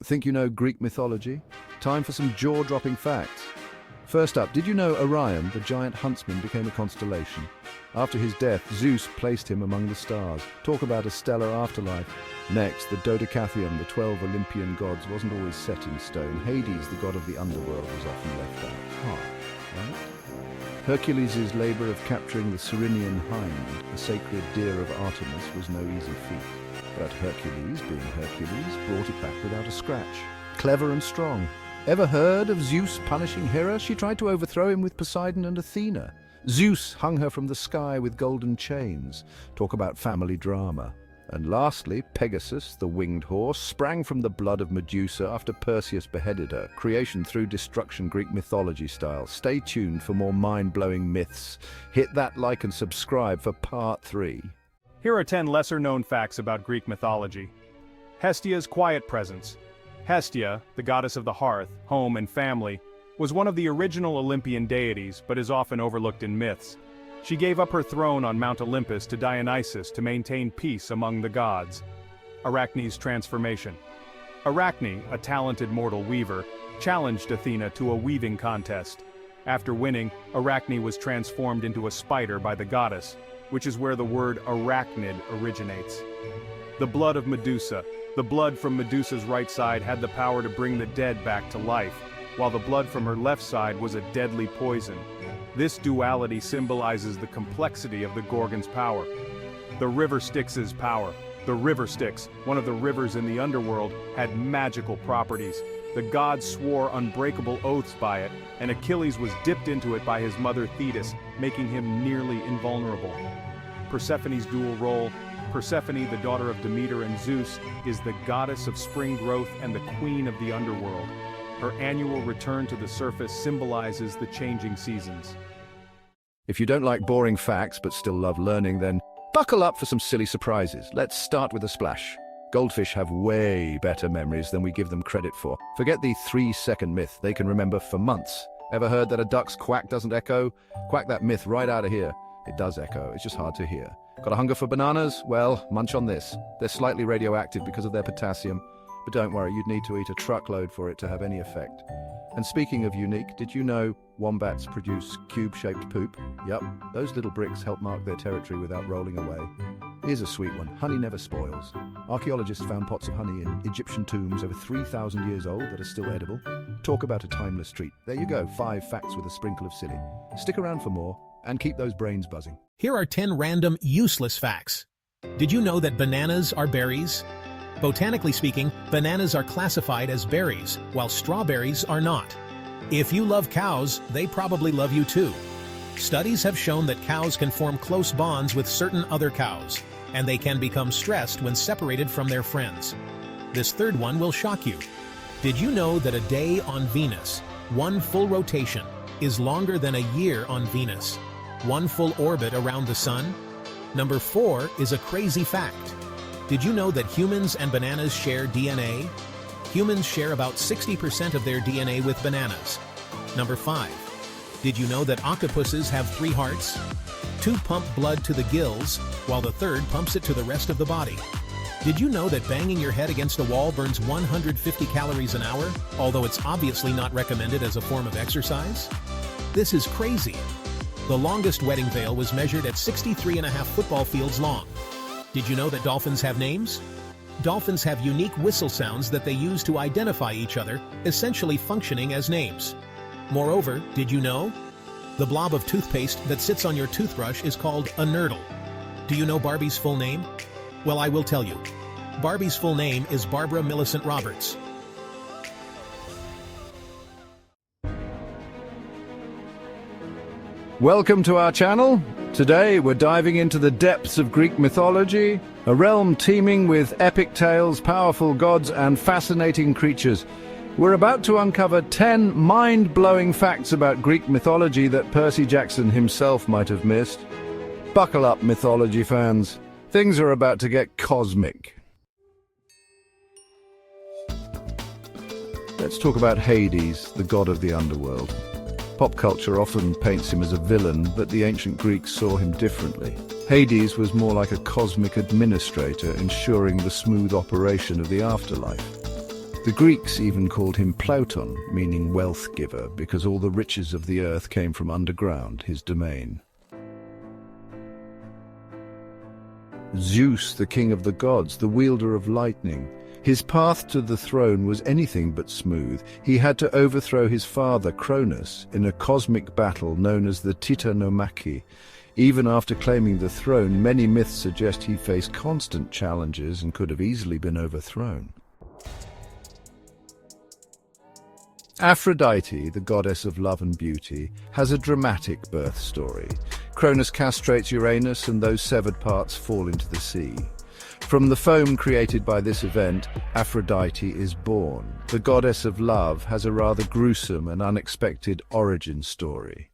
Think you know Greek mythology? Time for some jaw-dropping facts. First up, did you know Orion, the giant huntsman, became a constellation? After his death, Zeus placed him among the stars. Talk about a stellar afterlife. Next, the Dodecatheon, the 12 Olympian gods, wasn't always set in stone. Hades, the god of the underworld, was often left out. Right? Hercules' labor of capturing the Cyrenian hind, the sacred deer of Artemis, was no easy feat. But Hercules, being Hercules, brought it back without a scratch. Clever and strong. Ever heard of Zeus punishing Hera? She tried to overthrow him with Poseidon and Athena. Zeus hung her from the sky with golden chains. Talk about family drama. And lastly, Pegasus, the winged horse, sprang from the blood of Medusa after Perseus beheaded her. Creation through destruction, Greek mythology style. Stay tuned for more mind-blowing myths. Hit that like and subscribe for part 3. Here are 10 lesser-known facts about Greek mythology. Hestia's quiet presence. Hestia, the goddess of the hearth, home, and family, was one of the original Olympian deities but is often overlooked in myths. She gave up her throne on Mount Olympus to Dionysus to maintain peace among the gods. Arachne's transformation. Arachne, a talented mortal weaver, challenged Athena to a weaving contest. After winning, Arachne was transformed into a spider by the goddess, which is where the word arachnid originates. The blood of Medusa. The blood from Medusa's right side had the power to bring the dead back to life, while the blood from her left side was a deadly poison. This duality symbolizes the complexity of the Gorgon's power. The river Styx's power. The river Styx, one of the rivers in the underworld, had magical properties. The gods swore unbreakable oaths by it, and Achilles was dipped into it by his mother Thetis, making him nearly invulnerable. Persephone's dual role. Persephone, the daughter of Demeter and Zeus, is the goddess of spring growth and the queen of the underworld. Her annual return to the surface symbolizes the changing seasons. If you don't like boring facts but still love learning, then buckle up for some silly surprises. Let's start with a splash. Goldfish have way better memories than we give them credit for. Forget the 3-second myth they can remember for months. Ever heard that a duck's quack doesn't echo? Quack that myth right out of here. It does echo, it's just hard to hear. Got a hunger for bananas? Well, munch on this. They're slightly radioactive because of their potassium, but don't worry, you'd need to eat a truckload for it to have any effect. And speaking of unique, did you know wombats produce cube-shaped poop? Yup, those little bricks help mark their territory without rolling away. Here's a sweet one. Honey never spoils. Archaeologists found pots of honey in Egyptian tombs over 3,000 years old that are still edible. Talk about a timeless treat. There you go, 5 facts with a sprinkle of silly. Stick around for more, and keep those brains buzzing. Here are 10 random, useless facts. Did you know that bananas are berries? Botanically speaking, bananas are classified as berries, while strawberries are not. If you love cows, they probably love you too. Studies have shown that cows can form close bonds with certain other cows, and they can become stressed when separated from their friends. This third one will shock you. Did you know that a day on Venus, one full rotation, is longer than a year on Venus? One full orbit around the sun? Number 4 is a crazy fact. Did you know that humans and bananas share DNA? Humans share about 60% of their DNA with bananas. Number 5. Did you know that octopuses have 3 hearts? 2 pump blood to the gills, while the third pumps it to the rest of the body. Did you know that banging your head against a wall burns 150 calories an hour, although it's obviously not recommended as a form of exercise? This is crazy. The longest wedding veil was measured at 63.5 football fields long. Did you know that dolphins have names? Dolphins have unique whistle sounds that they use to identify each other, essentially functioning as names. Moreover, did you know? The blob of toothpaste that sits on your toothbrush is called a nurdle. Do you know Barbie's full name? Well, I will tell you. Barbie's full name is Barbara Millicent Roberts. Welcome to our channel. Today we're diving into the depths of Greek mythology, a realm teeming with epic tales, powerful gods, and fascinating creatures. We're about to uncover 10 mind-blowing facts about Greek mythology that Percy Jackson himself might have missed. Buckle up, mythology fans. Things are about to get cosmic. Let's talk about Hades, the god of the underworld. Pop culture often paints him as a villain, but the ancient Greeks saw him differently. Hades was more like a cosmic administrator, ensuring the smooth operation of the afterlife. The Greeks even called him Plauton, meaning wealth giver, because all the riches of the earth came from underground, his domain. Zeus, the king of the gods, the wielder of lightning. His path to the throne was anything but smooth. He had to overthrow his father, Cronus, in a cosmic battle known as the Titanomachy. Even after claiming the throne, many myths suggest he faced constant challenges and could have easily been overthrown. Aphrodite, the goddess of love and beauty, has a dramatic birth story. Cronus castrates Uranus and those severed parts fall into the sea. From the foam created by this event, Aphrodite is born. The goddess of love has a rather gruesome and unexpected origin story.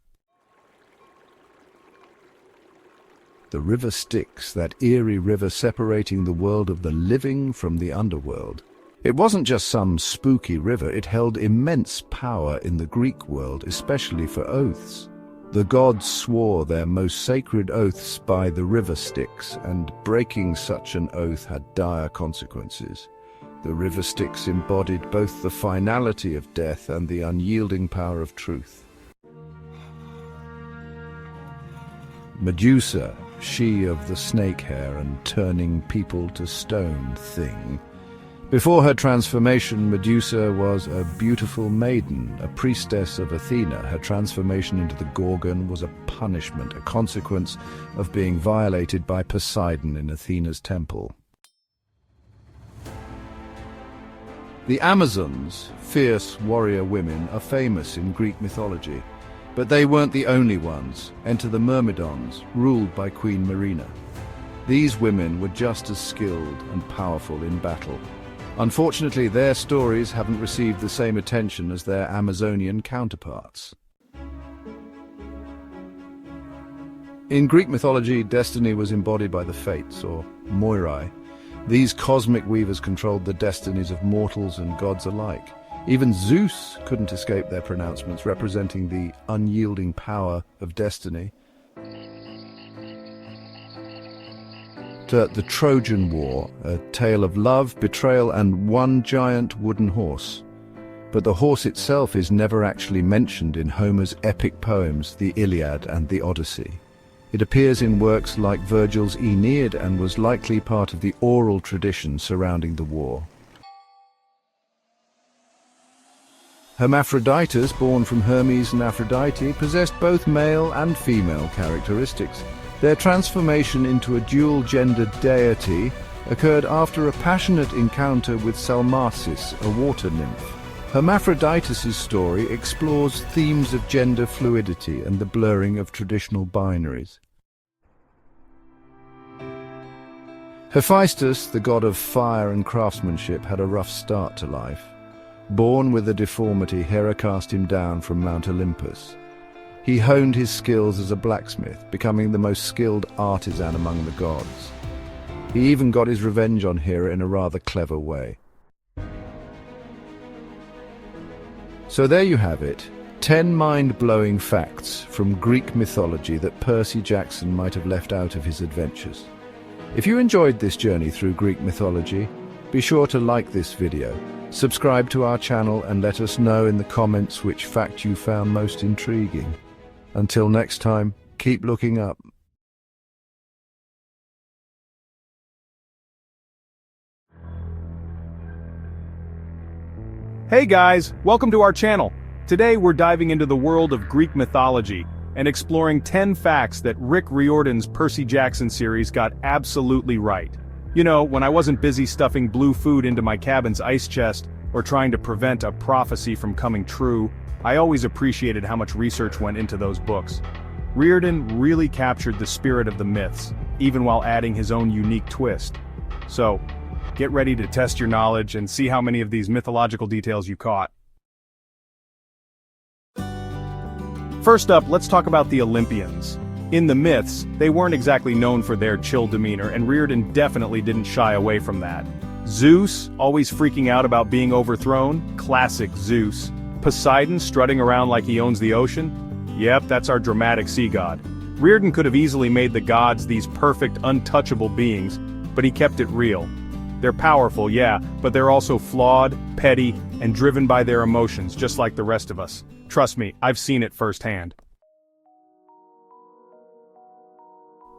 The river Styx, that eerie river separating the world of the living from the underworld. It wasn't just some spooky river, it held immense power in the Greek world, especially for oaths. The gods swore their most sacred oaths by the river Styx, and breaking such an oath had dire consequences. The river Styx embodied both the finality of death and the unyielding power of truth. Medusa, she of the snake hair and turning people to stone thing. Before her transformation, Medusa was a beautiful maiden, a priestess of Athena. Her transformation into the Gorgon was a punishment, a consequence of being violated by Poseidon in Athena's temple. The Amazons, fierce warrior women, are famous in Greek mythology. But they weren't the only ones. Enter the Myrmidons, ruled by Queen Marina. These women were just as skilled and powerful in battle. Unfortunately, their stories haven't received the same attention as their Amazonian counterparts. In Greek mythology, destiny was embodied by the Fates, or Moirai. These cosmic weavers controlled the destinies of mortals and gods alike. Even Zeus couldn't escape their pronouncements, representing the unyielding power of destiny. The Trojan War, a tale of love, betrayal, and one giant wooden horse. But the horse itself is never actually mentioned in Homer's epic poems, the Iliad and the Odyssey. It appears in works like Virgil's Aeneid and was likely part of the oral tradition surrounding the war. Hermaphroditus, born from Hermes and Aphrodite, possessed both male and female characteristics. Their transformation into a dual-gendered deity occurred after a passionate encounter with Salmacis, a water nymph. Hermaphroditus' story explores themes of gender fluidity and the blurring of traditional binaries. Hephaestus, the god of fire and craftsmanship, had a rough start to life. Born with a deformity, Hera cast him down from Mount Olympus. He honed his skills as a blacksmith, becoming the most skilled artisan among the gods. He even got his revenge on Hera in a rather clever way. So there you have it, 10 mind-blowing facts from Greek mythology that Percy Jackson might have left out of his adventures. If you enjoyed this journey through Greek mythology, be sure to like this video, subscribe to our channel, and let us know in the comments which fact you found most intriguing. Until next time, keep looking up. Hey guys, welcome to our channel. Today we're diving into the world of Greek mythology and exploring 10 facts that Rick Riordan's Percy Jackson series got absolutely right. You know, when I wasn't busy stuffing blue food into my cabin's ice chest or trying to prevent a prophecy from coming true, I always appreciated how much research went into those books. Riordan really captured the spirit of the myths, even while adding his own unique twist. So, get ready to test your knowledge and see how many of these mythological details you caught. First up, let's talk about the Olympians. In the myths, they weren't exactly known for their chill demeanor, and Riordan definitely didn't shy away from that. Zeus, always freaking out about being overthrown, classic Zeus. Poseidon strutting around like he owns the ocean? Yep, that's our dramatic sea god. Riordan could have easily made the gods these perfect, untouchable beings, but he kept it real. They're powerful, yeah, but they're also flawed, petty, and driven by their emotions, just like the rest of us. Trust me, I've seen it firsthand.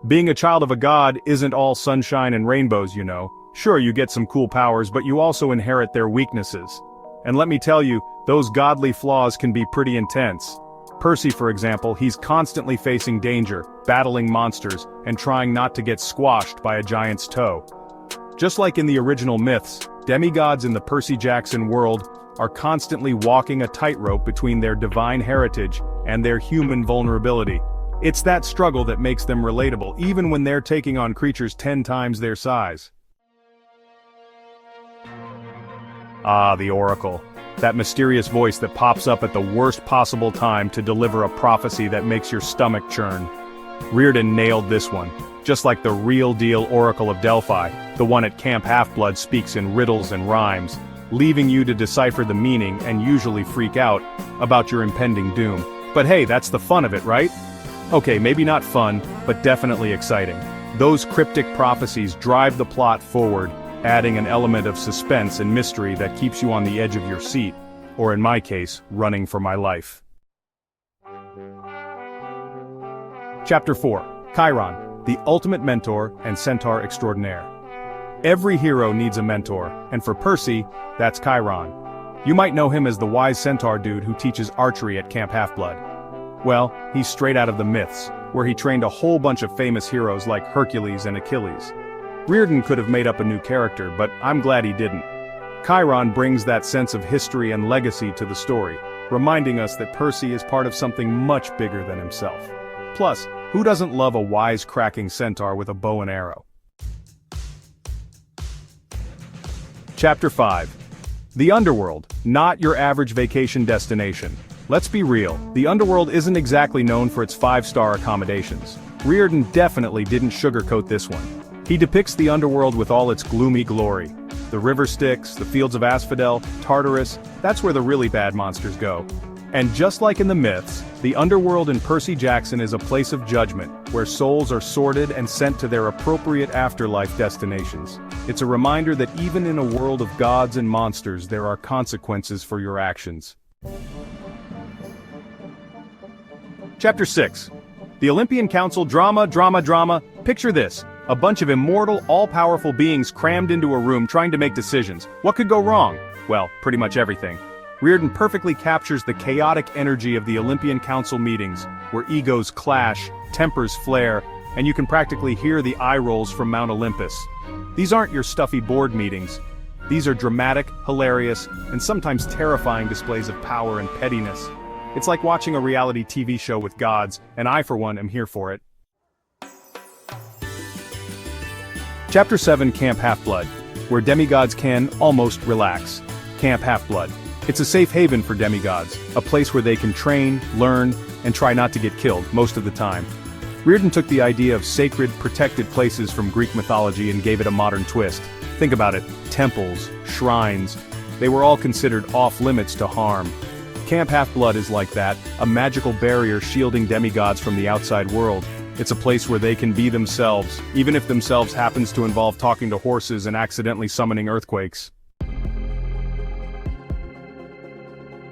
Being a child of a god isn't all sunshine and rainbows, you know. Sure, you get some cool powers, but you also inherit their weaknesses. And let me tell you, those godly flaws can be pretty intense. Percy, for example, he's constantly facing danger, battling monsters, and trying not to get squashed by a giant's toe. Just like in the original myths, demigods in the Percy Jackson world are constantly walking a tightrope between their divine heritage and their human vulnerability. It's that struggle that makes them relatable, even when they're taking on creatures 10 times their size. Ah, the Oracle. That mysterious voice that pops up at the worst possible time to deliver a prophecy that makes your stomach churn. Reardon nailed this one. Just like the real-deal Oracle of Delphi, the one at Camp Half-Blood speaks in riddles and rhymes, leaving you to decipher the meaning and usually freak out about your impending doom. But hey, that's the fun of it, right? Okay, maybe not fun, but definitely exciting. Those cryptic prophecies drive the plot forward, adding an element of suspense and mystery that keeps you on the edge of your seat, or in my case, running for my life. Chapter 4. Chiron, the ultimate mentor and centaur extraordinaire. Every hero needs a mentor, and for Percy, that's Chiron. You might know him as the wise centaur dude who teaches archery at Camp Half-Blood. Well, he's straight out of the myths, where he trained a whole bunch of famous heroes like Hercules and Achilles. Reardon could have made up a new character, but I'm glad he didn't. Chiron brings that sense of history and legacy to the story, reminding us that Percy is part of something much bigger than himself. Plus, who doesn't love a wise-cracking centaur with a bow and arrow? Chapter 5. The Underworld, not your average vacation destination. Let's be real, the Underworld isn't exactly known for its 5-star accommodations. Reardon definitely didn't sugarcoat this one. He depicts the Underworld with all its gloomy glory. The river Styx, the fields of Asphodel, Tartarus, that's where the really bad monsters go. And just like in the myths, the Underworld in Percy Jackson is a place of judgment, where souls are sorted and sent to their appropriate afterlife destinations. It's a reminder that even in a world of gods and monsters, there are consequences for your actions. Chapter 6. The Olympian Council drama. Picture this. A bunch of immortal, all-powerful beings crammed into a room trying to make decisions. What could go wrong? Well, pretty much everything. Reardon perfectly captures the chaotic energy of the Olympian Council meetings, where egos clash, tempers flare, and you can practically hear the eye rolls from Mount Olympus. These aren't your stuffy board meetings. These are dramatic, hilarious, and sometimes terrifying displays of power and pettiness. It's like watching a reality TV show with gods, and I, for one, am here for it. Chapter 7. Camp Half-Blood, where demigods can almost relax. Camp Half-Blood. It's a safe haven for demigods, a place where they can train, learn, and try not to get killed most of the time. Reardon took the idea of sacred, protected places from Greek mythology and gave it a modern twist. Think about it, temples, shrines, they were all considered off-limits to harm. Camp Half-Blood is like that, a magical barrier shielding demigods from the outside world. It's a place where they can be themselves, even if themselves happens to involve talking to horses and accidentally summoning earthquakes.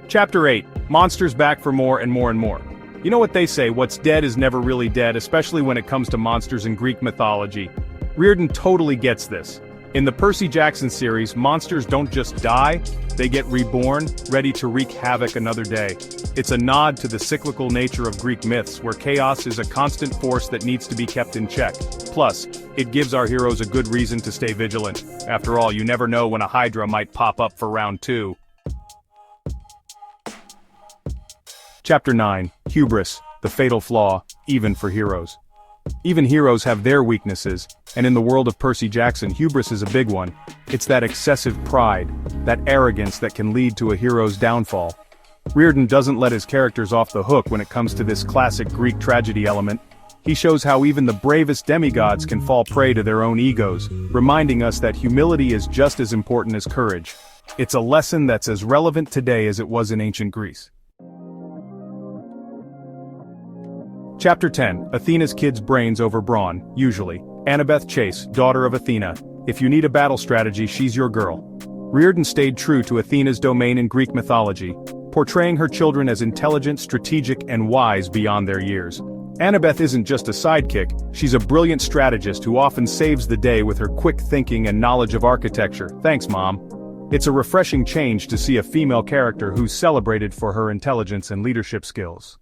Chapter 8. Monsters back for more and more and more. You know what they say, what's dead is never really dead, especially when it comes to monsters in Greek mythology. Reardon totally gets this. In the Percy Jackson series, monsters don't just die, they get reborn, ready to wreak havoc another day. It's a nod to the cyclical nature of Greek myths, where chaos is a constant force that needs to be kept in check. Plus, it gives our heroes a good reason to stay vigilant. After all, you never know when a Hydra might pop up for round 2. Chapter 9. Hubris, the fatal flaw, even for heroes. Even heroes have their weaknesses, and in the world of Percy Jackson, hubris is a big one. It's that excessive pride, that arrogance that can lead to a hero's downfall. Reardon doesn't let his characters off the hook when it comes to this classic Greek tragedy element. He shows how even the bravest demigods can fall prey to their own egos, reminding us that humility is just as important as courage. It's a lesson that's as relevant today as it was in ancient Greece. Chapter 10. Athena's kids' brains over brawn, usually. Annabeth Chase, daughter of Athena. If you need a battle strategy, she's your girl. Reardon stayed true to Athena's domain in Greek mythology, portraying her children as intelligent, strategic, and wise beyond their years. Annabeth isn't just a sidekick, she's a brilliant strategist who often saves the day with her quick thinking and knowledge of architecture. Thanks, Mom. It's a refreshing change to see a female character who's celebrated for her intelligence and leadership skills.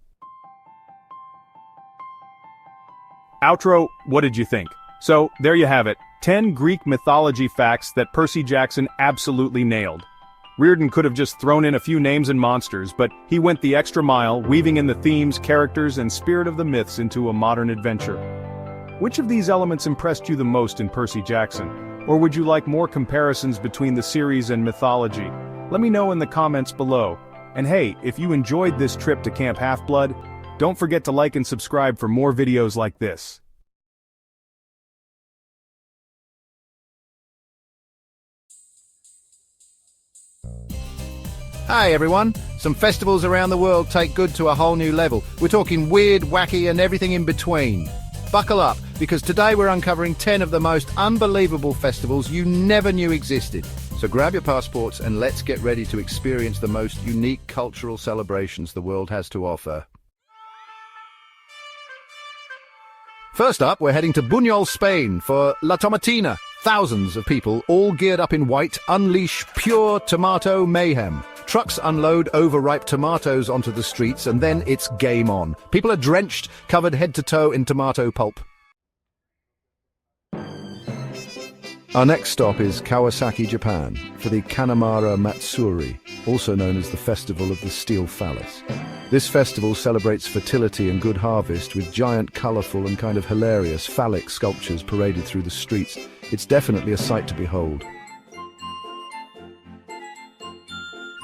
Outro, what did you think? So, there you have it, 10 Greek mythology facts that Percy Jackson absolutely nailed. Reardon could have just thrown in a few names and monsters, but he went the extra mile, weaving in the themes, characters, and spirit of the myths into a modern adventure. Which of these elements impressed you the most in Percy Jackson? Or would you like more comparisons between the series and mythology? Let me know in the comments below. And hey, if you enjoyed this trip to Camp Half-Blood, don't forget to like and subscribe for more videos like this. Hi everyone! Some festivals around the world take good to a whole new level. We're talking weird, wacky, and everything in between. Buckle up, because today we're uncovering 10 of the most unbelievable festivals you never knew existed. So grab your passports and let's get ready to experience the most unique cultural celebrations the world has to offer. First up, we're heading to Buñol, Spain for La Tomatina. Thousands of people, all geared up in white, unleash pure tomato mayhem. Trucks unload overripe tomatoes onto the streets and then it's game on. People are drenched, covered head to toe in tomato pulp. Our next stop is Kawasaki, Japan, for the Kanamara Matsuri, also known as the Festival of the Steel Phallus. This festival celebrates fertility and good harvest with giant, colourful and kind of hilarious phallic sculptures paraded through the streets. It's definitely a sight to behold.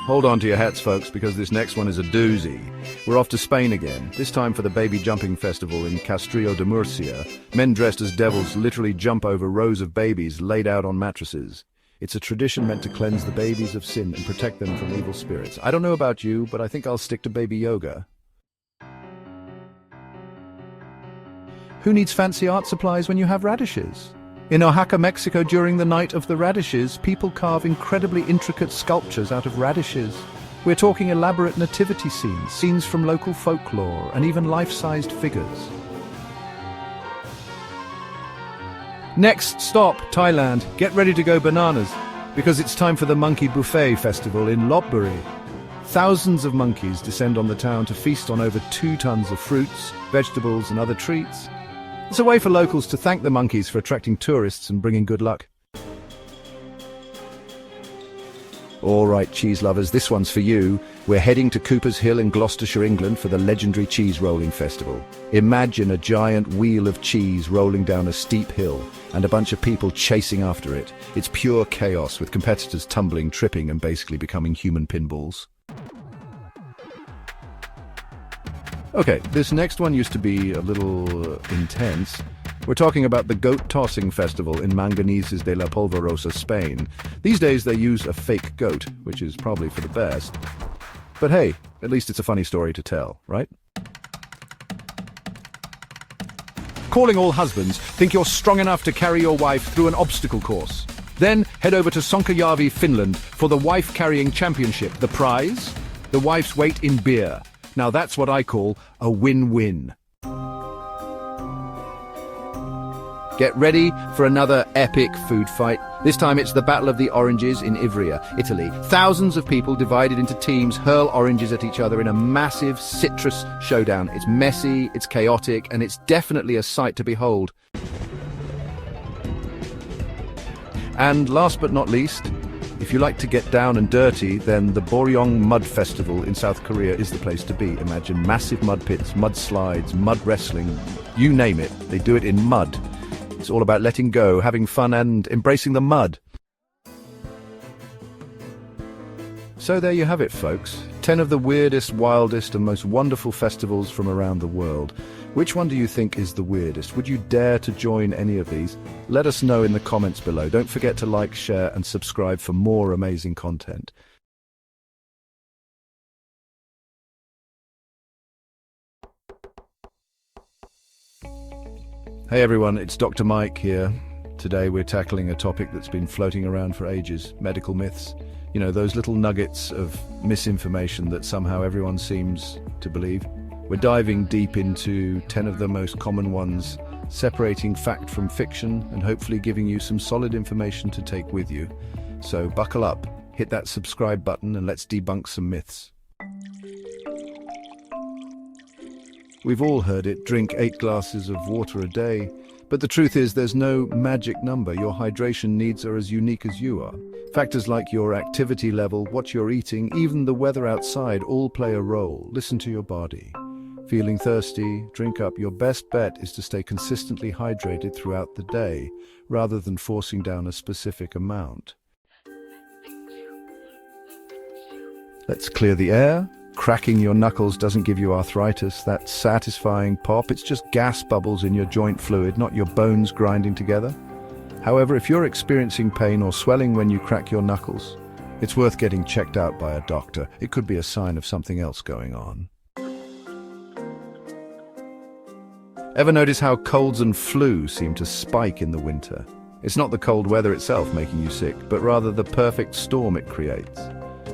Hold on to your hats, folks, because this next one is a doozy. We're off to Spain again, this time for the Baby Jumping Festival in Castrillo de Murcia. Men dressed as devils literally jump over rows of babies laid out on mattresses. It's a tradition meant to cleanse the babies of sin and protect them from evil spirits. I don't know about you, but I think I'll stick to baby yoga. Who needs fancy art supplies when you have radishes? In Oaxaca, Mexico, during the Night of the Radishes, people carve incredibly intricate sculptures out of radishes. We're talking elaborate nativity scenes, scenes from local folklore, and even life-sized figures. Next stop, Thailand. Get ready to go bananas, because it's time for the Monkey Buffet Festival in Lopburi. Thousands of monkeys descend on the town to feast on over 2 tons of fruits, vegetables, and other treats. It's a way for locals to thank the monkeys for attracting tourists and bringing good luck. All right, cheese lovers, this one's for you. We're heading to Cooper's Hill in Gloucestershire, England for the legendary Cheese Rolling Festival. Imagine a giant wheel of cheese rolling down a steep hill and a bunch of people chasing after it. It's pure chaos, with competitors tumbling, tripping, and basically becoming human pinballs. Okay, this next one used to be a little intense. We're talking about the Goat Tossing Festival in Manganeses de la Polvorosa, Spain. These days they use a fake goat, which is probably for the best. But hey, at least it's a funny story to tell, right? Calling all husbands, think you're strong enough to carry your wife through an obstacle course. Then head over to Sonkajärvi, Finland for the Wife Carrying Championship. The prize? The wife's weight in beer. Now that's what I call a win-win. Get ready for another epic food fight. This time it's the Battle of the Oranges in Ivrea, Italy. Thousands of people divided into teams hurl oranges at each other in a massive citrus showdown. It's messy, it's chaotic, and it's definitely a sight to behold. And last but not least, if you like to get down and dirty, then the Boryong Mud Festival in South Korea is the place to be. Imagine massive mud pits, mud slides, mud wrestling, you name it. They do it in mud. It's all about letting go, having fun, and embracing the mud. So there you have it, folks. 10 of the weirdest, wildest, and most wonderful festivals from around the world. Which one do you think is the weirdest? Would you dare to join any of these? Let us know in the comments below. Don't forget to like, share, and subscribe for more amazing content. Hey everyone, it's Dr. Mike here. Today we're tackling a topic that's been floating around for ages, medical myths. You know, those little nuggets of misinformation that somehow everyone seems to believe. We're diving deep into 10 of the most common ones, separating fact from fiction and hopefully giving you some solid information to take with you. So buckle up, hit that subscribe button and let's debunk some myths. We've all heard it, drink 8 glasses of water a day. But the truth is there's no magic number. Your hydration needs are as unique as you are. Factors like your activity level, what you're eating, even the weather outside all play a role. Listen to your body. Feeling thirsty? Drink up. Your best bet is to stay consistently hydrated throughout the day, rather than forcing down a specific amount. Let's clear the air. Cracking your knuckles doesn't give you arthritis. That satisfying pop, it's just gas bubbles in your joint fluid, not your bones grinding together. However, if you're experiencing pain or swelling when you crack your knuckles, it's worth getting checked out by a doctor. It could be a sign of something else going on. Ever notice how colds and flu seem to spike in the winter? It's not the cold weather itself making you sick, but rather the perfect storm it creates.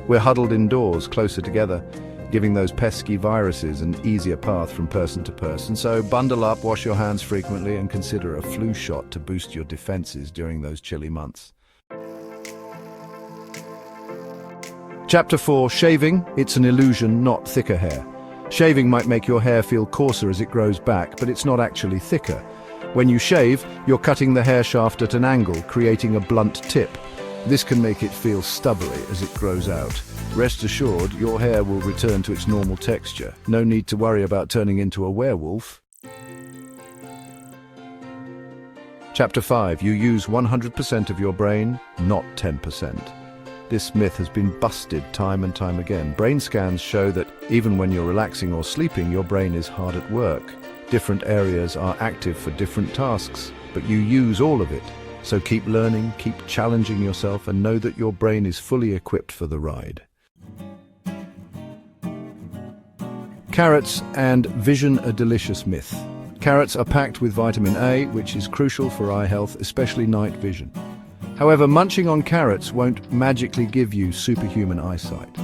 We're huddled indoors, closer together, giving those pesky viruses an easier path from person to person. So bundle up, wash your hands frequently, and consider a flu shot to boost your defenses during those chilly months. Chapter 4, Shaving. It's an illusion, not thicker hair. Shaving might make your hair feel coarser as it grows back, but it's not actually thicker. When you shave, you're cutting the hair shaft at an angle, creating a blunt tip. This can make it feel stubborny as it grows out. Rest assured, your hair will return to its normal texture. No need to worry about turning into a werewolf. Chapter 5. You use 100% of your brain, not 10%. This myth has been busted time and time again. Brain scans show that even when you're relaxing or sleeping, your brain is hard at work. Different areas are active for different tasks, but you use all of it. So keep learning, keep challenging yourself, and know that your brain is fully equipped for the ride. Carrots and vision, a delicious myth. Carrots are packed with vitamin A, which is crucial for eye health, especially night vision. However, munching on carrots won't magically give you superhuman eyesight.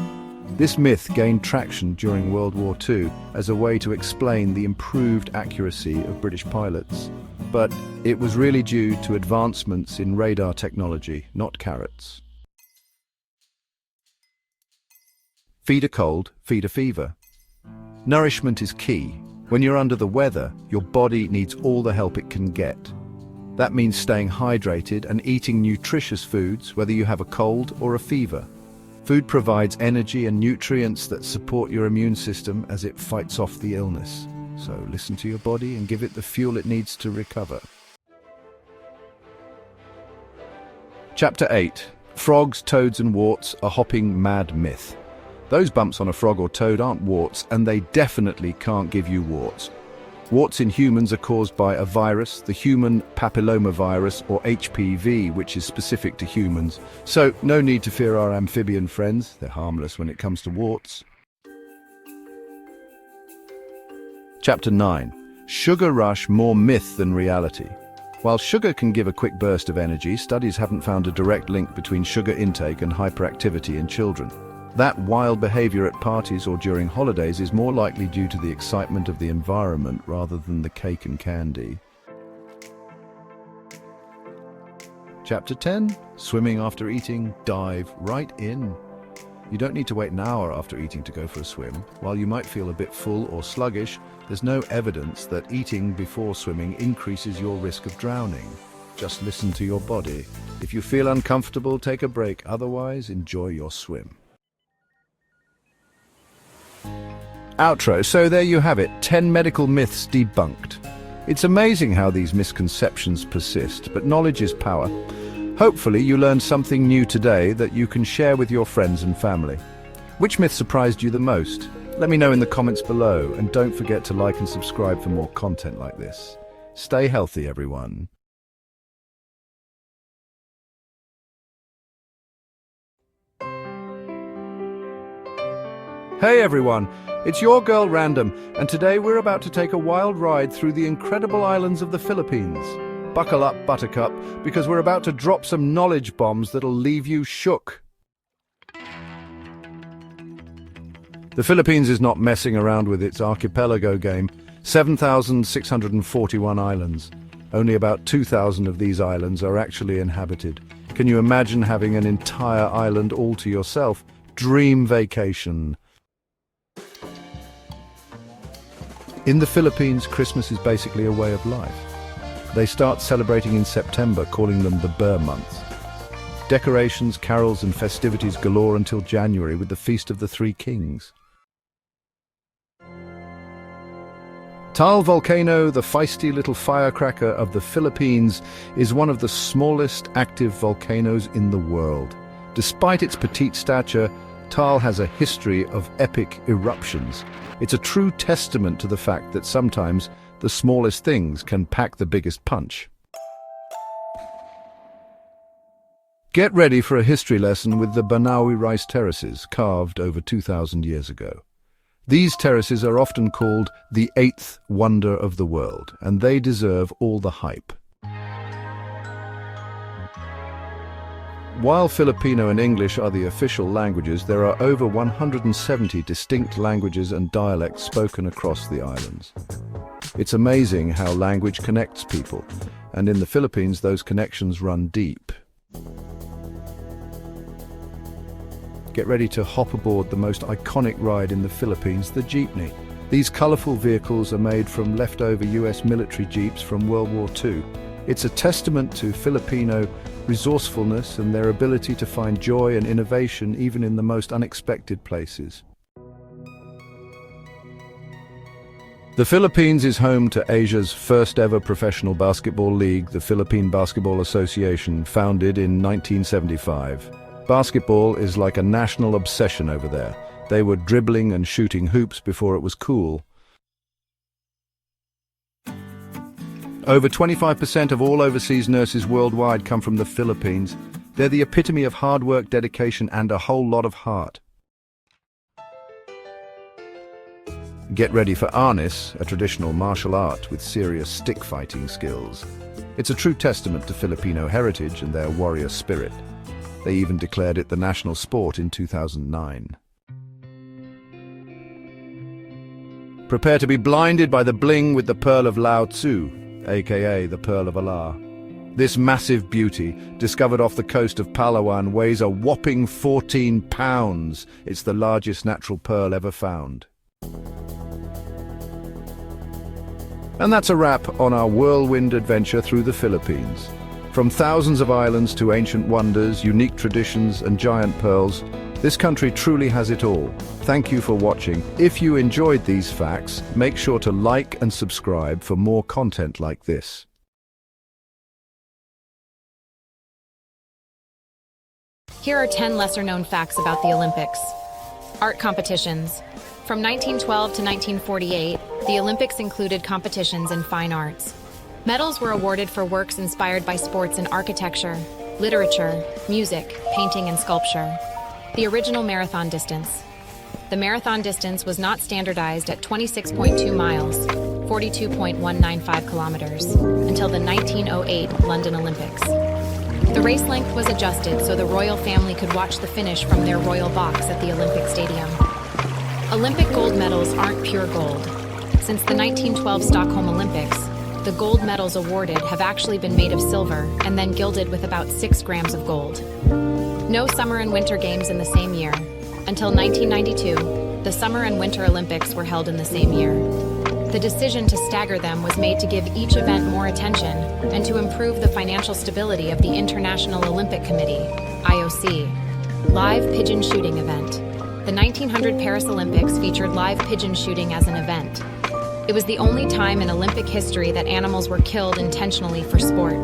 This myth gained traction during World War II as a way to explain the improved accuracy of British pilots. But it was really due to advancements in radar technology, not carrots. Feed a cold, feed a fever. Nourishment is key. When you're under the weather, your body needs all the help it can get. That means staying hydrated and eating nutritious foods, whether you have a cold or a fever. Food provides energy and nutrients that support your immune system as it fights off the illness. So listen to your body and give it the fuel it needs to recover. Chapter 8. Frogs, toads and warts, a hopping mad myth. Those bumps on a frog or toad aren't warts, and they definitely can't give you warts. Warts in humans are caused by a virus, the human papillomavirus or HPV, which is specific to humans. So no need to fear our amphibian friends. They're harmless when it comes to warts. Chapter 9. Sugar rush, more myth than reality. While sugar can give a quick burst of energy, studies haven't found a direct link between sugar intake and hyperactivity in children. That wild behavior at parties or during holidays is more likely due to the excitement of the environment rather than the cake and candy. Chapter 10. Swimming after eating, dive right in. You don't need to wait an hour after eating to go for a swim. While you might feel a bit full or sluggish, there's no evidence that eating before swimming increases your risk of drowning. Just listen to your body. If you feel uncomfortable, take a break. Otherwise, enjoy your swim. Outro. So there you have it, 10 medical myths debunked. It's amazing how these misconceptions persist, but knowledge is power. Hopefully you learned something new today that you can share with your friends and family. Which myth surprised you the most? Let me know in the comments below, and don't forget to like and subscribe for more content like this. Stay healthy, everyone. Hey everyone, it's your girl Random, and today we're about to take a wild ride through the incredible islands of the Philippines. Buckle up, Buttercup, because we're about to drop some knowledge bombs that'll leave you shook. The Philippines is not messing around with its archipelago game. 7,641 islands. Only about 2,000 of these islands are actually inhabited. Can you imagine having an entire island all to yourself? Dream vacation. In the Philippines, Christmas is basically a way of life. They start celebrating in September, calling them the Burr months. Decorations, carols and festivities galore until January with the Feast of the Three Kings. Taal Volcano, the feisty little firecracker of the Philippines, is one of the smallest active volcanoes in the world. Despite its petite stature, Taal has a history of epic eruptions. It's a true testament to the fact that sometimes the smallest things can pack the biggest punch. Get ready for a history lesson with the Banaue rice terraces, carved over 2,000 years ago. These terraces are often called the eighth wonder of the world, and they deserve all the hype. While Filipino and English are the official languages, there are over 170 distinct languages and dialects spoken across the islands. It's amazing how language connects people, and in the Philippines those connections run deep. Get ready to hop aboard the most iconic ride in the Philippines, the jeepney. These colorful vehicles are made from leftover US military jeeps from World War II. It's a testament to Filipino resourcefulness and their ability to find joy and innovation even in the most unexpected places. The Philippines is home to Asia's first ever professional basketball league, the Philippine Basketball Association, founded in 1975. Basketball is like a national obsession over there. They were dribbling and shooting hoops before it was cool. Over 25% of all overseas nurses worldwide come from the Philippines. They're the epitome of hard work, dedication, and a whole lot of heart. Get ready for arnis, a traditional martial art with serious stick fighting skills. It's a true testament to Filipino heritage and their warrior spirit. They even declared it the national sport in 2009. Prepare to be blinded by the bling with the Pearl of Lao Tzu, aka the Pearl of Allah. This massive beauty, discovered off the coast of Palawan, weighs a whopping 14 pounds. It's the largest natural pearl ever found. And that's a wrap on our whirlwind adventure through the Philippines. From thousands of islands to ancient wonders, unique traditions, and giant pearls, this country truly has it all. Thank you for watching. If you enjoyed these facts, make sure to like and subscribe for more content like this. Here are 10 lesser-known facts about the Olympics. Art competitions. From 1912 to 1948, the Olympics included competitions in fine arts. Medals were awarded for works inspired by sports in architecture, literature, music, painting, and sculpture. The original marathon distance. The marathon distance was not standardized at 26.2 miles, 42.195 kilometers, until the 1908 London Olympics. The race length was adjusted so the royal family could watch the finish from their royal box at the Olympic Stadium. Olympic gold medals aren't pure gold. Since the 1912 Stockholm Olympics, the gold medals awarded have actually been made of silver and then gilded with about 6 grams of gold. No summer and winter games in the same year. Until 1992, the Summer and Winter Olympics were held in the same year. The decision to stagger them was made to give each event more attention and to improve the financial stability of the International Olympic Committee, IOC. Live pigeon shooting event. The 1900 Paris Olympics featured live pigeon shooting as an event. It was the only time in Olympic history that animals were killed intentionally for sport.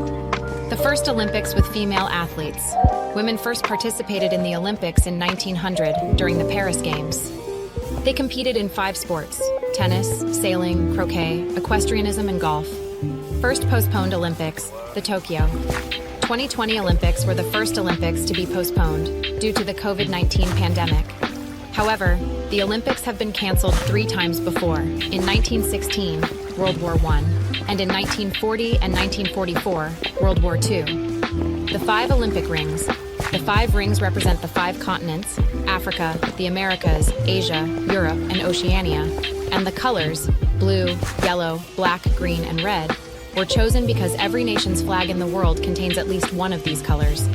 The first Olympics with female athletes. Women first participated in the Olympics in 1900 during the Paris Games. They competed in 5 sports: tennis, sailing, croquet, equestrianism, and golf. First postponed Olympics, the Tokyo 2020 Olympics were the first Olympics to be postponed due to the COVID-19 pandemic. However, the Olympics have been canceled 3 times before, in 1916, World War I, and in 1940 and 1944, World War II. The 5 Olympic rings. The 5 rings represent the 5 continents, Africa, the Americas, Asia, Europe, and Oceania, and the colors, blue, yellow, black, green, and red, were chosen because every nation's flag in the world contains at least one of these colors.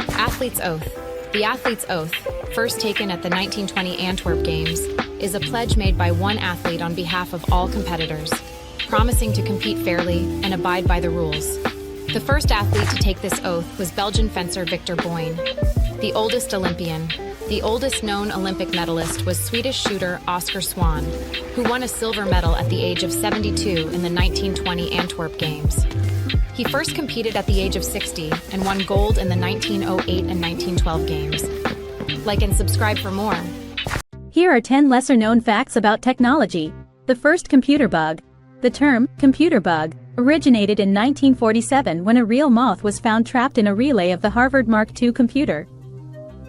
Athlete's Oath. The Athlete's Oath, first taken at the 1920 Antwerp Games, is a pledge made by one athlete on behalf of all competitors, promising to compete fairly and abide by the rules. The first athlete to take this oath was Belgian fencer Victor Boyne. The oldest Olympian. The oldest known Olympic medalist was Swedish shooter Oscar Swan, who won a silver medal at the age of 72 in the 1920 Antwerp Games. He first competed at the age of 60 and won gold in the 1908 and 1912 Games. Like and subscribe for more. Here are 10 lesser-known facts about technology. The first computer bug. The term, computer bug, originated in 1947 when a real moth was found trapped in a relay of the Harvard Mark II computer.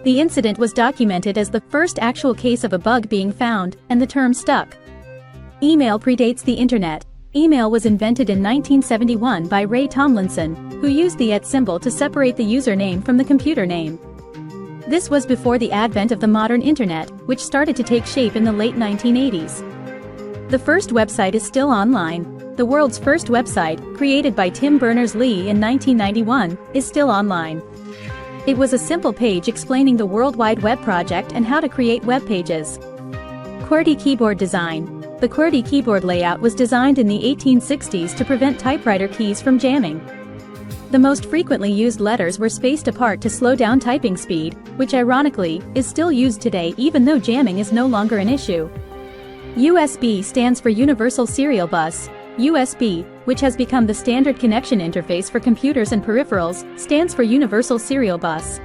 The incident was documented as the first actual case of a bug being found, and the term stuck. Email predates the internet. Email was invented in 1971 by Ray Tomlinson, who used the @ symbol to separate the username from the computer name. This was before the advent of the modern internet, which started to take shape in the late 1980s. The first website is still online. The world's first website, created by Tim Berners-Lee in 1991, is still online. It was a simple page explaining the World Wide Web project and how to create web pages. QWERTY keyboard design. The QWERTY keyboard layout was designed in the 1860s to prevent typewriter keys from jamming. The most frequently used letters were spaced apart to slow down typing speed, which ironically, is still used today even though jamming is no longer an issue. USB stands for Universal Serial Bus. USB, which has become the standard connection interface for computers and peripherals, stands for Universal Serial Bus.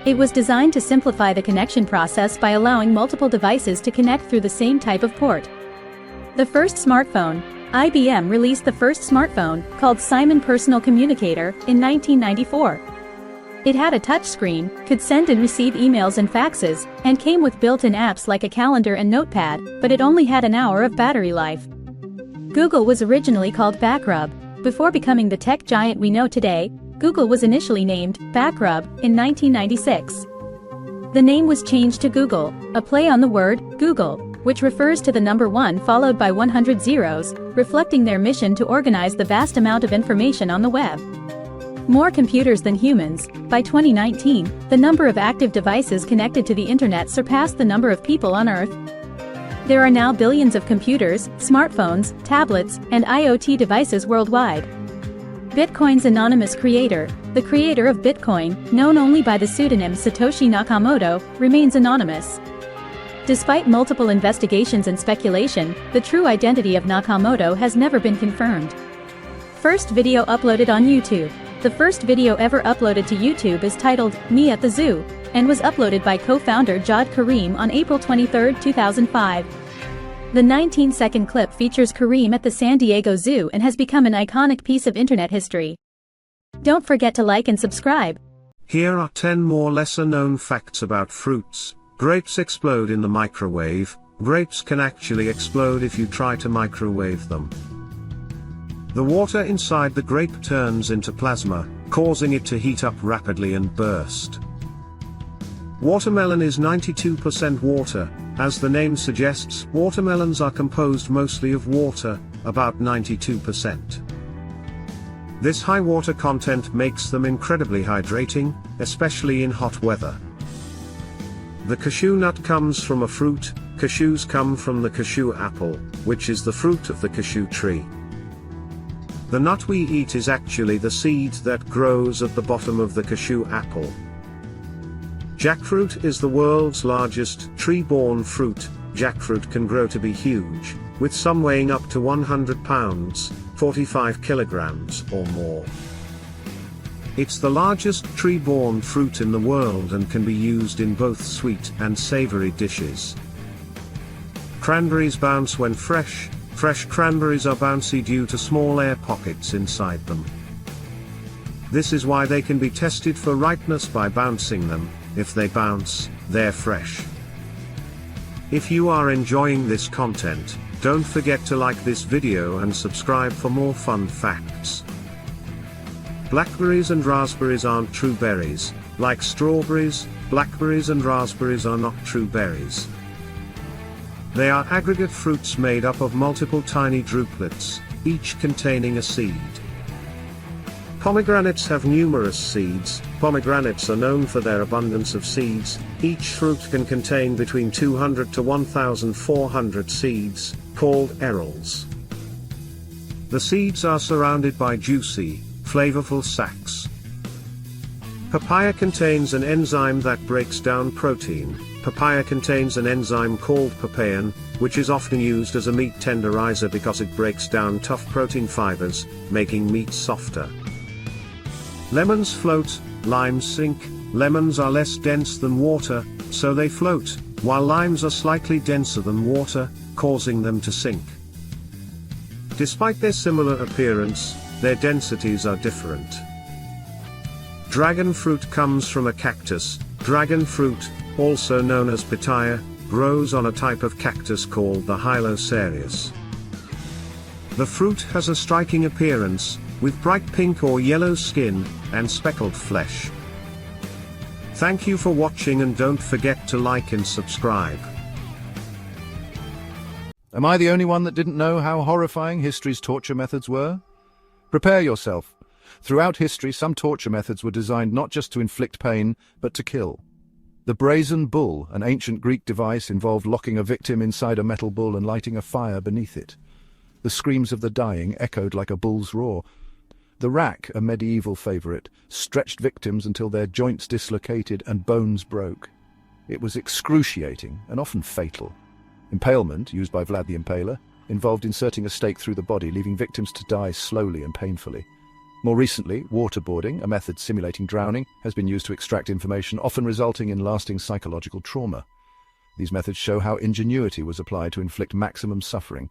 It was designed to simplify the connection process by allowing multiple devices to connect through the same type of port. The first smartphone. IBM released the first smartphone, called Simon Personal Communicator, in 1994. It had a touchscreen, could send and receive emails and faxes, and came with built-in apps like a calendar and notepad, but it only had an hour of battery life. Google was originally called Backrub. Before becoming the tech giant we know today, Google was initially named Backrub in 1996. The name was changed to Google, a play on the word Google, which refers to the number 1 followed by 100 zeros, reflecting their mission to organize the vast amount of information on the web. More computers than humans. By 2019, the number of active devices connected to the internet surpassed the number of people on Earth. There are now billions of computers, smartphones, tablets, and IoT devices worldwide. Bitcoin's anonymous creator. The creator of Bitcoin, known only by the pseudonym Satoshi Nakamoto, remains anonymous. Despite multiple investigations and speculation, the true identity of Nakamoto has never been confirmed. First video uploaded on YouTube. The first video ever uploaded to YouTube is titled, Me at the Zoo, and was uploaded by co-founder Jawed Karim on April 23, 2005. The 19-second clip features Karim at the San Diego Zoo and has become an iconic piece of internet history. Don't forget to like and subscribe. Here are 10 more lesser-known facts about fruits. Grapes explode in the microwave. Grapes can actually explode if you try to microwave them. The water inside the grape turns into plasma, causing it to heat up rapidly and burst. Watermelon is 92% water. As the name suggests, watermelons are composed mostly of water, about 92%. This high water content makes them incredibly hydrating, especially in hot weather. The cashew nut comes from a fruit. Cashews come from the cashew apple, which is the fruit of the cashew tree. The nut we eat is actually the seed that grows at the bottom of the cashew apple. Jackfruit is the world's largest tree-borne fruit. Jackfruit can grow to be huge, with some weighing up to 100 pounds, 45 kilograms or more. It's the largest tree-borne fruit in the world and can be used in both sweet and savory dishes. Cranberries bounce when fresh. Fresh cranberries are bouncy due to small air pockets inside them. This is why they can be tested for ripeness by bouncing them. If they bounce, they're fresh. If you are enjoying this content, don't forget to like this video and subscribe for more fun facts. Blackberries and raspberries aren't true berries. Like strawberries, blackberries and raspberries are not true berries. They are aggregate fruits made up of multiple tiny drupelets, each containing a seed. Pomegranates have numerous seeds. Pomegranates are known for their abundance of seeds. Each fruit can contain between 200 to 1,400 seeds, called arils. The seeds are surrounded by juicy, flavorful sacs. Papaya contains an enzyme that breaks down protein. Papaya contains an enzyme called papain, which is often used as a meat tenderizer because it breaks down tough protein fibers, making meat softer. Lemons float, limes sink. Lemons are less dense than water, so they float, while limes are slightly denser than water, causing them to sink. Despite their similar appearance, their densities are different. Dragon fruit comes from a cactus. Dragon fruit, also known as pitaya, grows on a type of cactus called the Hylocereus. The fruit has a striking appearance, with bright pink or yellow skin, and speckled flesh. Thank you for watching and don't forget to like and subscribe. Am I the only one that didn't know how horrifying history's torture methods were? Prepare yourself. Throughout history, some torture methods were designed not just to inflict pain, but to kill. The brazen bull, an ancient Greek device, involved locking a victim inside a metal bull and lighting a fire beneath it. The screams of the dying echoed like a bull's roar. The rack, a medieval favorite, stretched victims until their joints dislocated and bones broke. It was excruciating and often fatal. Impalement, used by Vlad the Impaler, involved inserting a stake through the body, leaving victims to die slowly and painfully. More recently, waterboarding, a method simulating drowning, has been used to extract information, often resulting in lasting psychological trauma. These methods show how ingenuity was applied to inflict maximum suffering,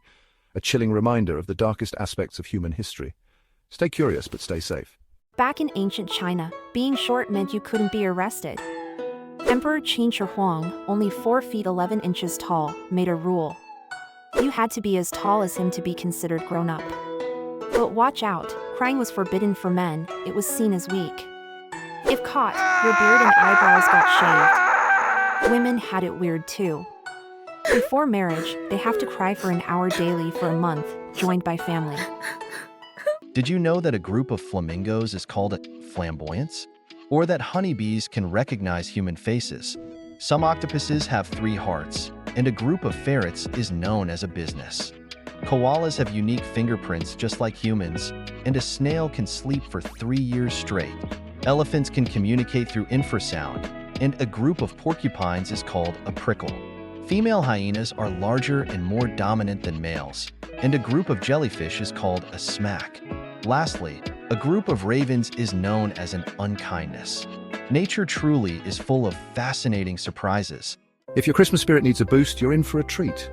a chilling reminder of the darkest aspects of human history. Stay curious, but stay safe. Back in ancient China, being short meant you couldn't be arrested. Emperor Qin Shi Huang, only 4 feet 11 inches tall, made a rule. You had to be as tall as him to be considered grown up. But watch out, crying was forbidden for men, it was seen as weak. If caught, your beard and eyebrows got shaved. Women had it weird too. Before marriage, they have to cry for an hour daily for a month, joined by family. Did you know that a group of flamingos is called a flamboyance? Or that honeybees can recognize human faces? Some octopuses have 3 hearts, and a group of ferrets is known as a business. Koalas have unique fingerprints just like humans, and a snail can sleep for 3 years straight. Elephants can communicate through infrasound, and a group of porcupines is called a prickle. Female hyenas are larger and more dominant than males, and a group of jellyfish is called a smack. Lastly, a group of ravens is known as an unkindness. Nature truly is full of fascinating surprises. If your Christmas spirit needs a boost, you're in for a treat.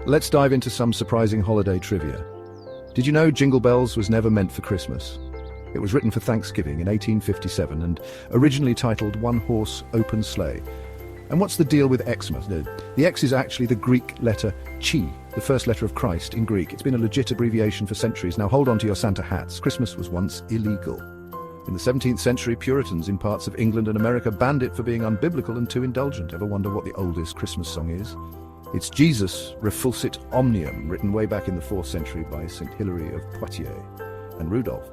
Let's dive into some surprising holiday trivia. Did you know Jingle Bells was never meant for Christmas? It was written for Thanksgiving in 1857 and originally titled One Horse Open Sleigh. And what's the deal with Xmas? The X is actually the Greek letter Chi, the first letter of Christ in Greek. It's been a legit abbreviation for centuries. Now hold on to your Santa hats. Christmas was once illegal. In the 17th century, Puritans in parts of England and America banned it for being unbiblical and too indulgent. Ever wonder what the oldest Christmas song is? It's Jesus Refulsit Omnium, written way back in the 4th century by St. Hilary of Poitiers and Rudolph.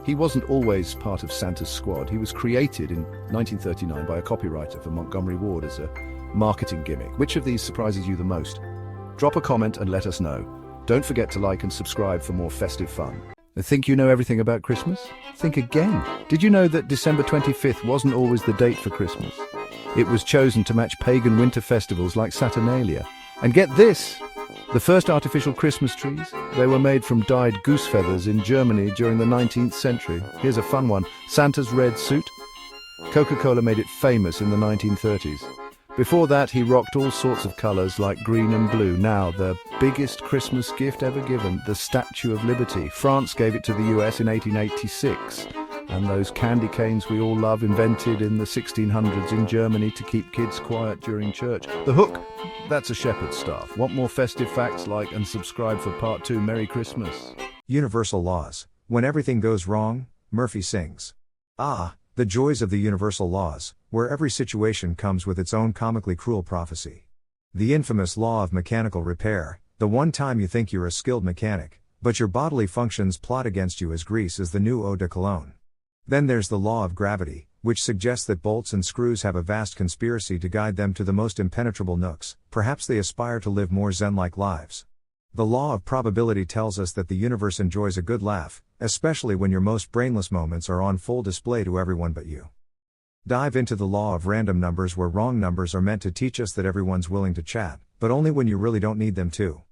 He wasn't always part of Santa's squad. He was created in 1939 by a copywriter for Montgomery Ward as a marketing gimmick. Which of these surprises you the most? Drop a comment and let us know. Don't forget to like and subscribe for more festive fun. Think you know everything about Christmas? Think again. Did you know that December 25th wasn't always the date for Christmas? It was chosen to match pagan winter festivals like Saturnalia. And get this! The first artificial Christmas trees, they were made from dyed goose feathers in Germany during the 19th century. Here's a fun one. Santa's red suit. Coca-Cola made it famous in the 1930s. Before that, he rocked all sorts of colors like green and blue. Now, the biggest Christmas gift ever given, the Statue of Liberty. France gave it to the US in 1886. And those candy canes we all love, invented in the 1600s in Germany to keep kids quiet during church. The hook, that's a shepherd's staff. Want more festive facts? Like and subscribe for part 2. Merry Christmas. Universal laws. When everything goes wrong, Murphy sings. Ah, the joys of the universal laws, where every situation comes with its own comically cruel prophecy. The infamous law of mechanical repair, the one time you think you're a skilled mechanic, but your bodily functions plot against you as grease is the new eau de cologne. Then there's the law of gravity, which suggests that bolts and screws have a vast conspiracy to guide them to the most impenetrable nooks. Perhaps they aspire to live more Zen-like lives. The law of probability tells us that the universe enjoys a good laugh, especially when your most brainless moments are on full display to everyone but you. Dive into the law of random numbers, where wrong numbers are meant to teach us that everyone's willing to chat, but only when you really don't need them to.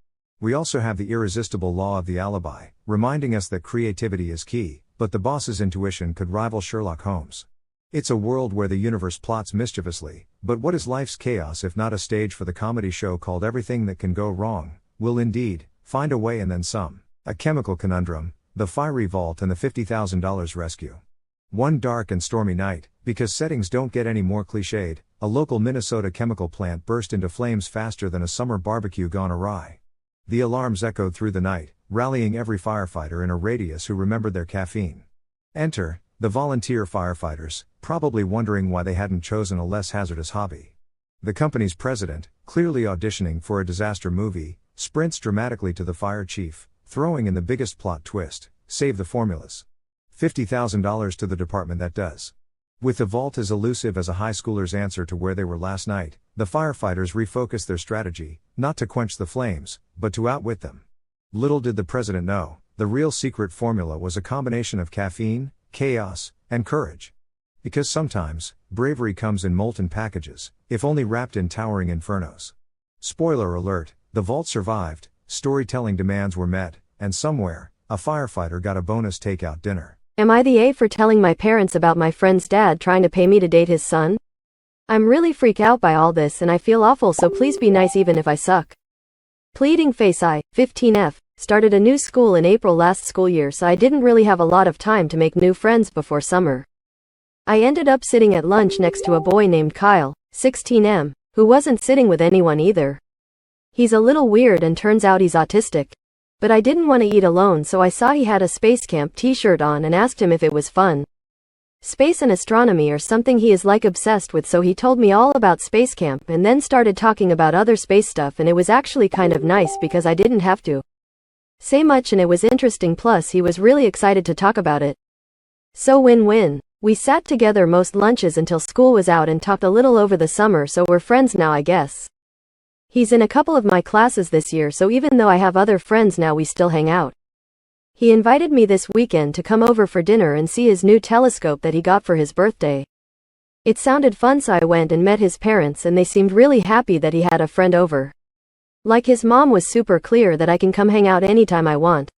We also have the irresistible law of the alibi, reminding us that creativity is key, but the boss's intuition could rival Sherlock Holmes. It's a world where the universe plots mischievously, but what is life's chaos if not a stage for the comedy show called Everything That Can Go Wrong Will Indeed Find a Way and Then Some. A chemical conundrum, the fiery vault and the $50,000 rescue. One dark and stormy night, because settings don't get any more cliched, a local Minnesota chemical plant burst into flames faster than a summer barbecue gone awry. The alarms echoed through the night, rallying every firefighter in a radius who remembered their caffeine. Enter the volunteer firefighters, probably wondering why they hadn't chosen a less hazardous hobby. The company's president, clearly auditioning for a disaster movie, sprints dramatically to the fire chief, throwing in the biggest plot twist: save the formulas. $50,000 to the department that does. With the vault as elusive as a high schooler's answer to where they were last night, the firefighters refocused their strategy, not to quench the flames, but to outwit them. Little did the president know, the real secret formula was a combination of caffeine, chaos, and courage. Because sometimes, bravery comes in molten packages, if only wrapped in towering infernos. Spoiler alert, the vault survived, storytelling demands were met, and somewhere, a firefighter got a bonus takeout dinner. Am I the A for telling my parents about my friend's dad trying to pay me to date his son? I'm really freaked out by all this and I feel awful, so please be nice even if I suck. Pleading face. I, 15F, started a new school in April last school year, so I didn't really have a lot of time to make new friends before summer. I ended up sitting at lunch next to a boy named Kyle, 16M, who wasn't sitting with anyone either. He's a little weird and turns out he's autistic. But I didn't want to eat alone, so I saw he had a Space Camp t-shirt on and asked him if it was fun. Space and astronomy are something he is like obsessed with, so he told me all about Space Camp and then started talking about other space stuff, and it was actually kind of nice because I didn't have to say much and it was interesting, plus he was really excited to talk about it. So win-win. We sat together most lunches until school was out and talked a little over the summer, so we're friends now, I guess. He's in a couple of my classes this year, so even though I have other friends now, we still hang out. He invited me this weekend to come over for dinner and see his new telescope that he got for his birthday. It sounded fun, so I went and met his parents and they seemed really happy that he had a friend over. Like, his mom was super clear that I can come hang out anytime I want.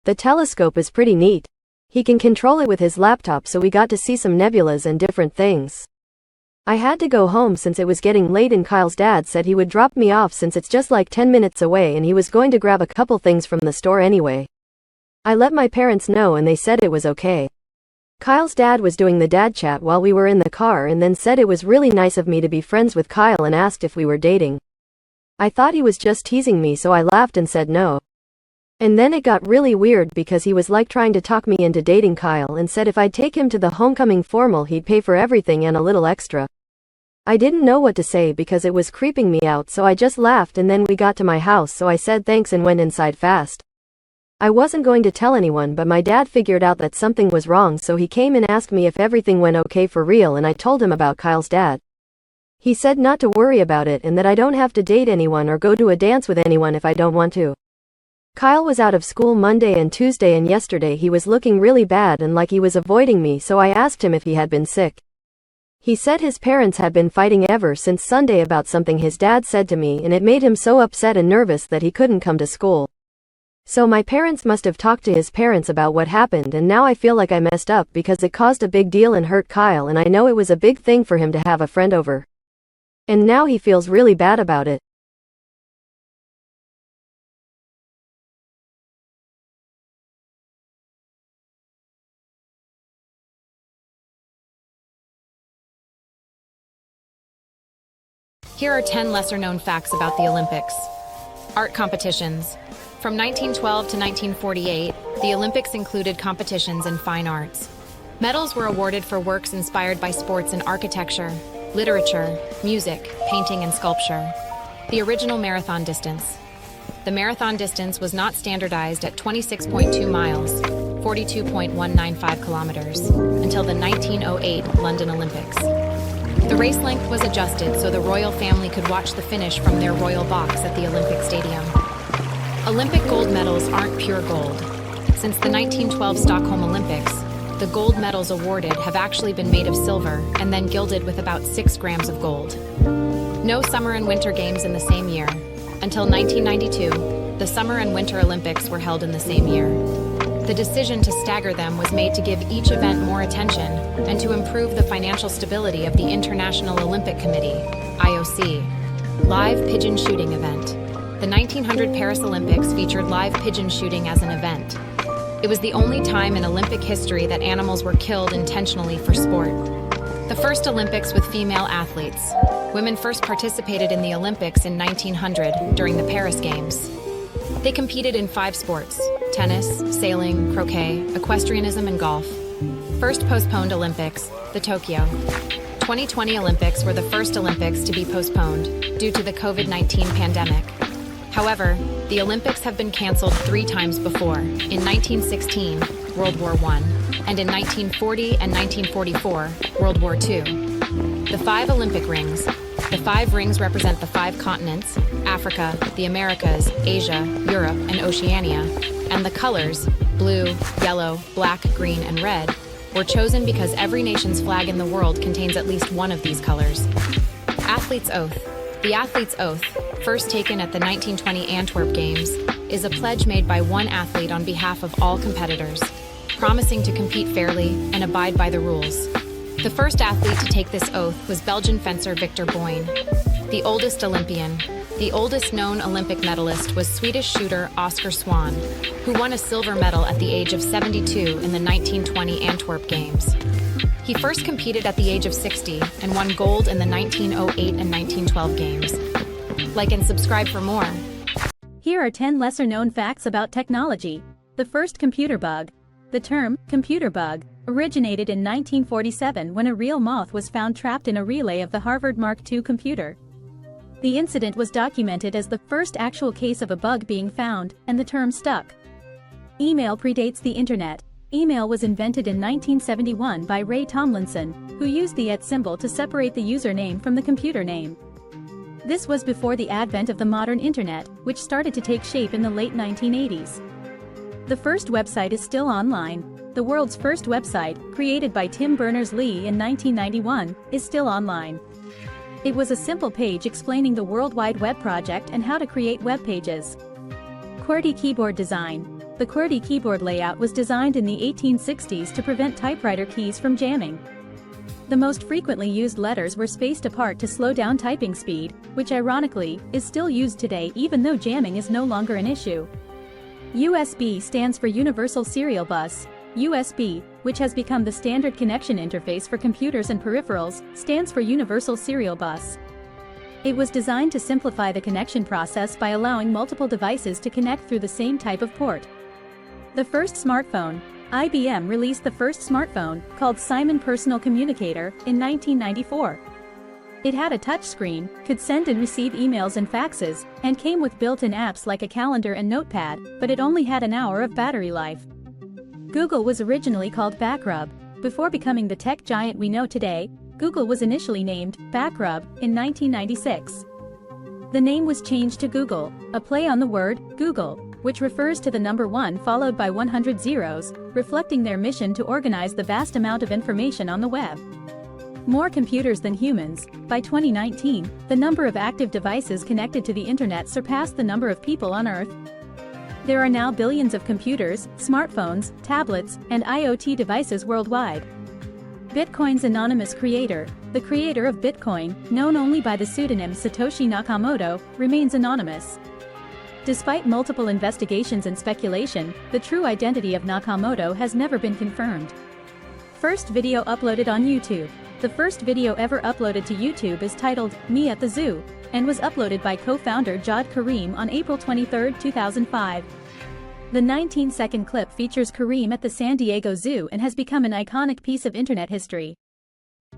The telescope is pretty neat. He can control it with his laptop, so we got to see some nebulas and different things. I had to go home since it was getting late and Kyle's dad said he would drop me off since it's just like 10 minutes away and he was going to grab a couple things from the store anyway. I let my parents know and they said it was okay. Kyle's dad was doing the dad chat while we were in the car and then said it was really nice of me to be friends with Kyle and asked if we were dating. I thought he was just teasing me, so I laughed and said no. And then it got really weird because he was like trying to talk me into dating Kyle and said if I'd take him to the homecoming formal he'd pay for everything and a little extra. I didn't know what to say because it was creeping me out, so I just laughed, and then we got to my house, so I said thanks and went inside fast. I wasn't going to tell anyone, but my dad figured out that something was wrong, so he came and asked me if everything went okay for real, and I told him about Kyle's dad. He said not to worry about it and that I don't have to date anyone or go to a dance with anyone if I don't want to. Kyle was out of school Monday and Tuesday, and yesterday he was looking really bad and like he was avoiding me, so I asked him if he had been sick. He said his parents had been fighting ever since Sunday about something his dad said to me, and it made him so upset and nervous that he couldn't come to school. So my parents must have talked to his parents about what happened, and now I feel like I messed up because it caused a big deal and hurt Kyle, and I know it was a big thing for him to have a friend over. And now he feels really bad about it. Here are 10 lesser-known facts about the Olympics. Art competitions. From 1912 to 1948, the Olympics included competitions in fine arts. Medals were awarded for works inspired by sports in architecture, literature, music, painting, and sculpture. The original marathon distance. The marathon distance was not standardized at 26.2 miles, 42.195 kilometers, until the 1908 London Olympics. The race length was adjusted so the royal family could watch the finish from their royal box at the Olympic Stadium. Olympic gold medals aren't pure gold. Since the 1912 Stockholm Olympics, the gold medals awarded have actually been made of silver and then gilded with about 6 grams of gold. No summer and winter games in the same year. Until 1992, the Summer and Winter Olympics were held in the same year. The decision to stagger them was made to give each event more attention and to improve the financial stability of the International Olympic Committee, IOC. Live pigeon shooting event. The 1900 Paris Olympics featured live pigeon shooting as an event. It was the only time in Olympic history that animals were killed intentionally for sport. The first Olympics with female athletes. Women first participated in the Olympics in 1900 during the Paris Games. They competed in 5 sports: tennis, sailing, croquet, equestrianism, and golf. First postponed Olympics, the Tokyo 2020 Olympics were the first Olympics to be postponed due to the COVID-19 pandemic. However, the Olympics have been canceled 3 times before, in 1916, World War I, and in 1940 and 1944, World War II. The 5 Olympic rings. The 5 rings represent the 5 continents: Africa, the Americas, Asia, Europe, and Oceania, and the colors, blue, yellow, black, green, and red, were chosen because every nation's flag in the world contains at least one of these colors. Athlete's Oath. The Athlete's Oath, first taken at the 1920 Antwerp Games, is a pledge made by one athlete on behalf of all competitors, promising to compete fairly and abide by the rules. The first athlete to take this oath was Belgian fencer Victor Boyne. The oldest Olympian. The oldest known Olympic medalist was Swedish shooter Oscar Swan, who won a silver medal at the age of 72 in the 1920 Antwerp Games. He first competed at the age of 60 and won gold in the 1908 and 1912 Games. Like and subscribe for more. Here are 10 lesser-known facts about technology. The first computer bug. The term, computer bug, originated in 1947 when a real moth was found trapped in a relay of the Harvard Mark II computer. The incident was documented as the first actual case of a bug being found, and the term stuck. Email predates the internet. Email was invented in 1971 by Ray Tomlinson, who used the @ symbol to separate the username from the computer name. This was before the advent of the modern internet, which started to take shape in the late 1980s. The first website is still online. The world's first website, created by Tim Berners-Lee in 1991, is still online. It was a simple page explaining the World Wide Web project and how to create web pages. QWERTY keyboard design. The QWERTY keyboard layout was designed in the 1860s to prevent typewriter keys from jamming. The most frequently used letters were spaced apart to slow down typing speed, which ironically, is still used today even though jamming is no longer an issue. USB stands for Universal Serial Bus. USB, which has become the standard connection interface for computers and peripherals, stands for Universal Serial Bus. It was designed to simplify the connection process by allowing multiple devices to connect through the same type of port. The first smartphone. IBM released the first smartphone, called Simon Personal Communicator, in 1994. It had a touchscreen, could send and receive emails and faxes, and came with built-in apps like a calendar and notepad, but it only had an hour of battery life. Google was originally called Backrub. Before becoming the tech giant we know today, Google was initially named Backrub in 1996. The name was changed to Google, a play on the word Google, which refers to the number 1 followed by 100 zeros, reflecting their mission to organize the vast amount of information on the web. More computers than humans. By 2019, the number of active devices connected to the internet surpassed the number of people on Earth. There are now billions of computers, smartphones, tablets, and IoT devices worldwide. Bitcoin's anonymous creator. The creator of Bitcoin, known only by the pseudonym Satoshi Nakamoto, remains anonymous. Despite multiple investigations and speculation, the true identity of Nakamoto has never been confirmed. First video uploaded on YouTube. The first video ever uploaded to YouTube is titled, Me at the Zoo, and was uploaded by co-founder Jawed Karim on April 23, 2005. The 19-second clip features Karim at the San Diego Zoo and has become an iconic piece of internet history.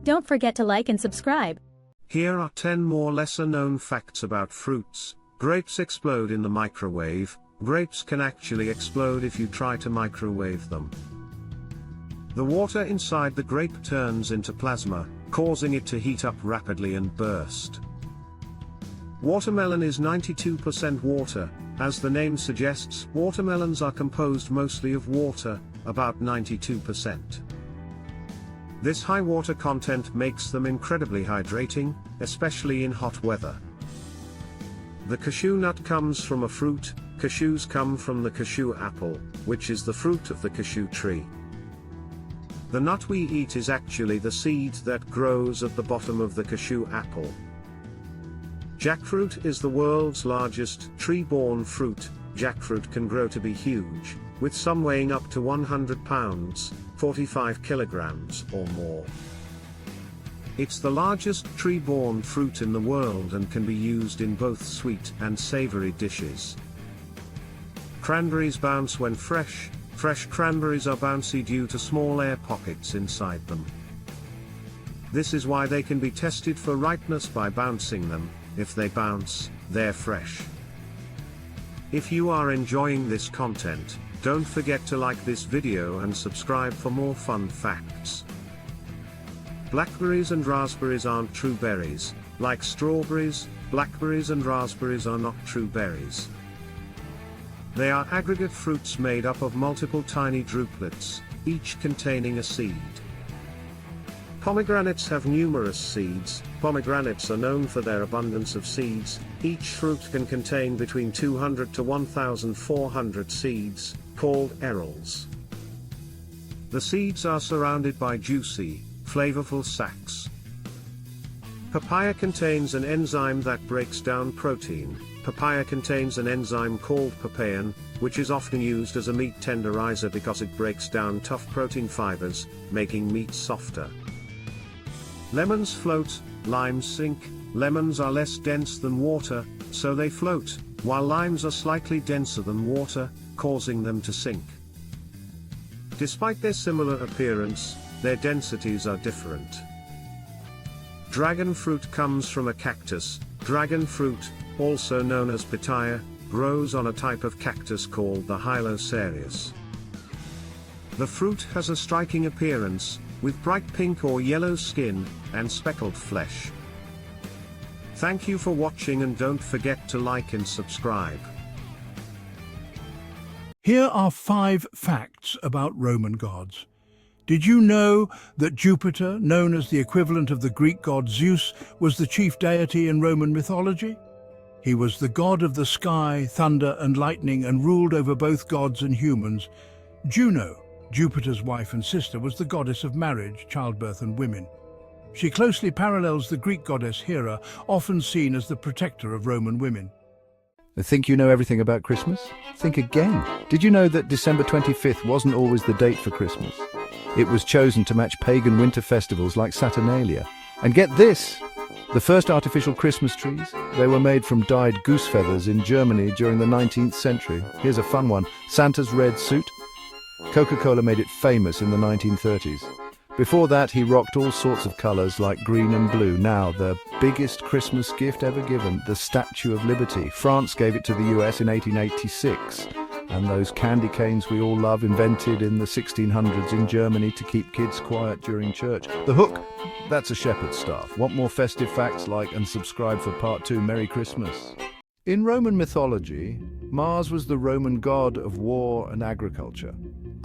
Don't forget to like and subscribe. Here are 10 more lesser-known facts about fruits. Grapes explode in the microwave. Grapes can actually explode if you try to microwave them. The water inside the grape turns into plasma, causing it to heat up rapidly and burst. Watermelon is 92% water. As the name suggests, watermelons are composed mostly of water, about 92%. This high water content makes them incredibly hydrating, especially in hot weather. The cashew nut comes from a fruit. Cashews come from the cashew apple, which is the fruit of the cashew tree. The nut we eat is actually the seed that grows at the bottom of the cashew apple. Jackfruit is the world's largest tree-borne fruit. Jackfruit can grow to be huge, with some weighing up to 100 pounds, 45 kilograms or more. It's the largest tree-borne fruit in the world and can be used in both sweet and savory dishes. Cranberries bounce when fresh. Fresh cranberries are bouncy due to small air pockets inside them. This is why they can be tested for ripeness by bouncing them. If they bounce, they're fresh. If you are enjoying this content, don't forget to like this video and subscribe for more fun facts. Blackberries and raspberries aren't true berries. Like strawberries, blackberries and raspberries are not true berries. They are aggregate fruits made up of multiple tiny drupelets, each containing a seed. Pomegranates have numerous seeds. Pomegranates are known for their abundance of seeds. Each fruit can contain between 200 to 1,400 seeds, called arils. The seeds are surrounded by juicy, flavorful sacs. Papaya contains an enzyme that breaks down protein. Papaya contains an enzyme called papain, which is often used as a meat tenderizer because it breaks down tough protein fibers, making meat softer. Lemons float, limes sink. Lemons are less dense than water, so they float, while limes are slightly denser than water, causing them to sink. Despite their similar appearance, their densities are different. Dragon fruit comes from a cactus. Dragon fruit, also known as pitaya, grows on a type of cactus called the Hylocereus. The fruit has a striking appearance, with bright pink or yellow skin, and speckled flesh. Thank you for watching and don't forget to like and subscribe. Here are 5 facts about Roman gods. Did you know that Jupiter, known as the equivalent of the Greek god Zeus, was the chief deity in Roman mythology? He was the god of the sky, thunder and lightning and ruled over both gods and humans. Juno, Jupiter's wife and sister, was the goddess of marriage, childbirth and women. She closely parallels the Greek goddess Hera, often seen as the protector of Roman women. Think you know everything about Christmas? Think again. Did you know that December 25th wasn't always the date for Christmas? It was chosen to match pagan winter festivals like Saturnalia. And get this! The first artificial Christmas trees, they were made from dyed goose feathers in Germany during the 19th century. Here's a fun one. Santa's red suit. Coca-Cola made it famous in the 1930s. Before that, he rocked all sorts of colours like green and blue. Now, the biggest Christmas gift ever given, the Statue of Liberty. France gave it to the US in 1886. And those candy canes we all love, invented in the 1600s in Germany to keep kids quiet during church. The hook, that's a shepherd's staff. Want more festive facts? Like and subscribe for part 2. Merry Christmas. In Roman mythology, Mars was the Roman god of war and agriculture.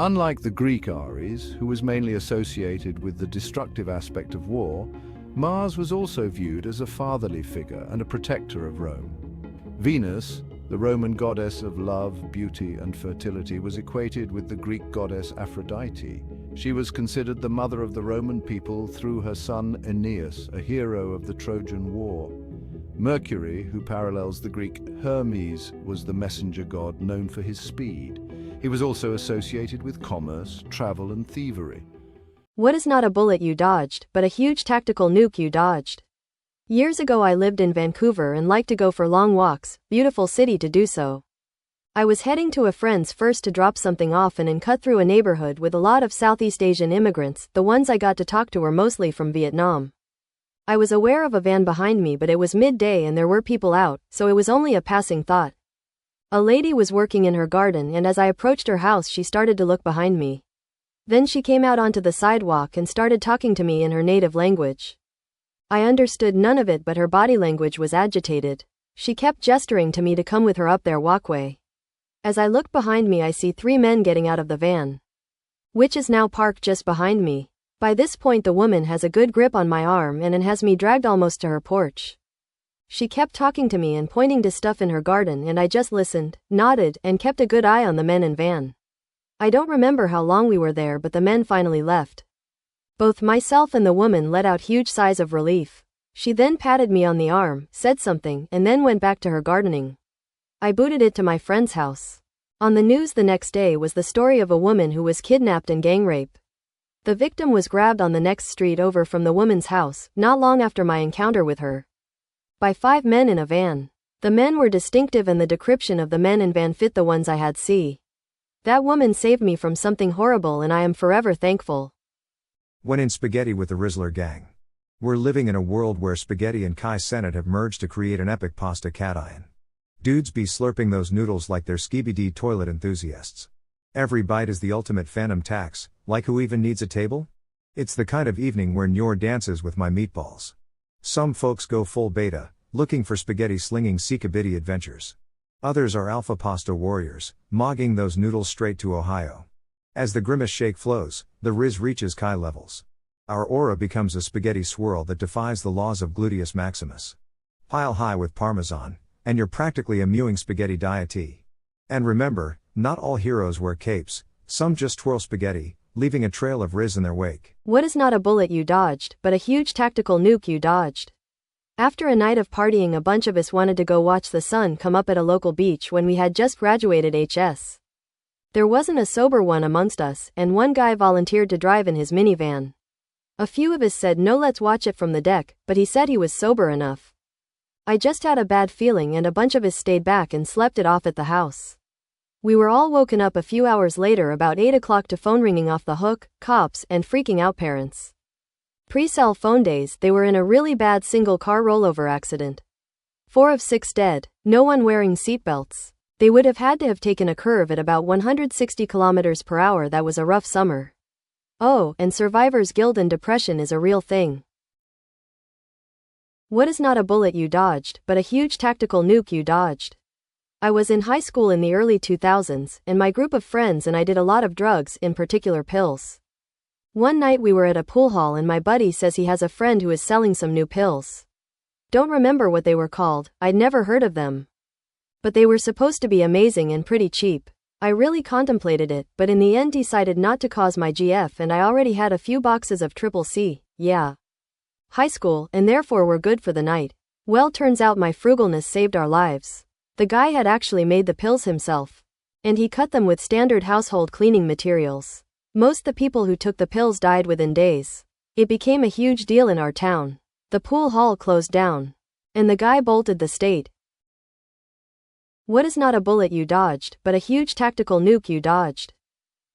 Unlike the Greek Ares, who was mainly associated with the destructive aspect of war, Mars was also viewed as a fatherly figure and a protector of Rome. Venus, the Roman goddess of love, beauty and fertility, was equated with the Greek goddess Aphrodite. She was considered the mother of the Roman people through her son Aeneas, a hero of the Trojan War. Mercury, who parallels the Greek Hermes, was the messenger god known for his speed. He was also associated with commerce, travel and thievery. What is not a bullet you dodged, but a huge tactical nuke you dodged? Years ago I lived in Vancouver and liked to go for long walks, beautiful city to do so. I was heading to a friend's first to drop something off and cut through a neighborhood with a lot of Southeast Asian immigrants. The ones I got to talk to were mostly from Vietnam. I was aware of a van behind me, but it was midday and there were people out, so it was only a passing thought. A lady was working in her garden, and as I approached her house she started to look behind me. Then she came out onto the sidewalk and started talking to me in her native language. I understood none of it, but her body language was agitated. She kept gesturing to me to come with her up their walkway. As I look behind me I see 3 men getting out of the van, which is now parked just behind me. By this point the woman has a good grip on my arm and has me dragged almost to her porch. She kept talking to me and pointing to stuff in her garden, and I just listened, nodded, and kept a good eye on the men and van. I don't remember how long we were there, but the men finally left. Both myself and the woman let out huge sighs of relief. She then patted me on the arm, said something, and then went back to her gardening. I booted it to my friend's house. On the news the next day was the story of a woman who was kidnapped and gang raped. The victim was grabbed on the next street over from the woman's house, not long after my encounter with her, by 5 men in a van. The men were distinctive and the description of the men in van fit the ones I had seen. That woman saved me from something horrible and I am forever thankful. When in Spaghetti with the Rizzler gang. We're living in a world where spaghetti and Kai Cenat have merged to create an epic pasta cation. Dudes be slurping those noodles like they're Skibidi toilet enthusiasts. Every bite is the ultimate phantom tax, like who even needs a table? It's the kind of evening where Nyor dances with my meatballs. Some folks go full beta, looking for spaghetti slinging Sikabidi adventures. Others are alpha pasta warriors, mogging those noodles straight to Ohio. As the grimace shake flows, the Riz reaches Kai levels. Our aura becomes a spaghetti swirl that defies the laws of gluteus maximus. Pile high with parmesan, and you're practically a mewing spaghetti deity. And remember, not all heroes wear capes, some just twirl spaghetti, leaving a trail of Riz in their wake. What is not a bullet you dodged, but a huge tactical nuke you dodged? After a night of partying, a bunch of us wanted to go watch the sun come up at a local beach when we had just graduated HS. There wasn't a sober one amongst us, and one guy volunteered to drive in his minivan. A few of us said no, let's watch it from the deck, but he said he was sober enough. I just had a bad feeling and a bunch of us stayed back and slept it off at the house. We were all woken up a few hours later about 8 o'clock to phone ringing off the hook, cops, and freaking out parents. Pre-cell phone days, they were in a really bad single-car rollover accident. 4 of 6 dead, no one wearing seatbelts. They would have had to have taken a curve at about 160 kilometers per hour. That was a rough summer. Oh, and survivor's guilt and depression is a real thing. What is not a bullet you dodged, but a huge tactical nuke you dodged? I was in high school in the early 2000s, and my group of friends and I did a lot of drugs, in particular pills. One night we were at a pool hall and my buddy says he has a friend who is selling some new pills. Don't remember what they were called, I'd never heard of them. But they were supposed to be amazing and pretty cheap. I really contemplated it, but in the end decided not to cause my GF, and I already had a few boxes of Triple C, yeah. High school, and therefore were good for the night. Well, turns out my frugalness saved our lives. The guy had actually made the pills himself. And he cut them with standard household cleaning materials. Most the people who took the pills died within days. It became a huge deal in our town. The pool hall closed down. And the guy bolted the state. What is not a bullet you dodged, but a huge tactical nuke you dodged?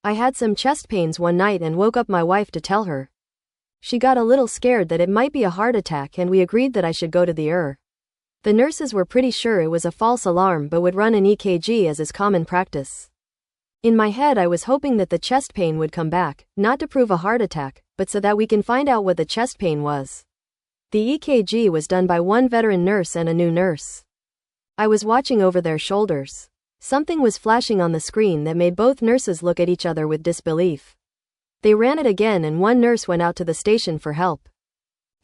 I had some chest pains one night and woke up my wife to tell her. She got a little scared that it might be a heart attack, and we agreed that I should go to the ER. The nurses were pretty sure it was a false alarm but would run an EKG as is common practice. In my head I was hoping that the chest pain would come back, not to prove a heart attack, but so that we can find out what the chest pain was. The EKG was done by one veteran nurse and a new nurse. I was watching over their shoulders. Something was flashing on the screen that made both nurses look at each other with disbelief. They ran it again and one nurse went out to the station for help.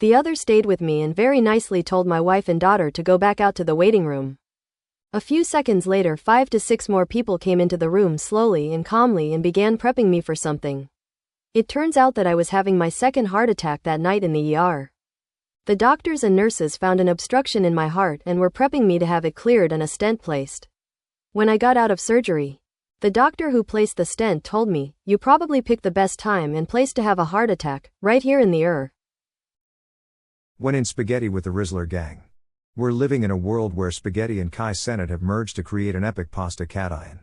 The other stayed with me and very nicely told my wife and daughter to go back out to the waiting room. A few seconds later 5 to 6 more people came into the room slowly and calmly and began prepping me for something. It turns out that I was having my second heart attack that night in the ER. The doctors and nurses found an obstruction in my heart and were prepping me to have it cleared and a stent placed. When I got out of surgery, The doctor who placed the stent told me, you probably picked the best time and place to have a heart attack, right here in the When in spaghetti with the Rizzler gang. We're living in a world where spaghetti and Kai Cenat have merged to create an epic pasta cation.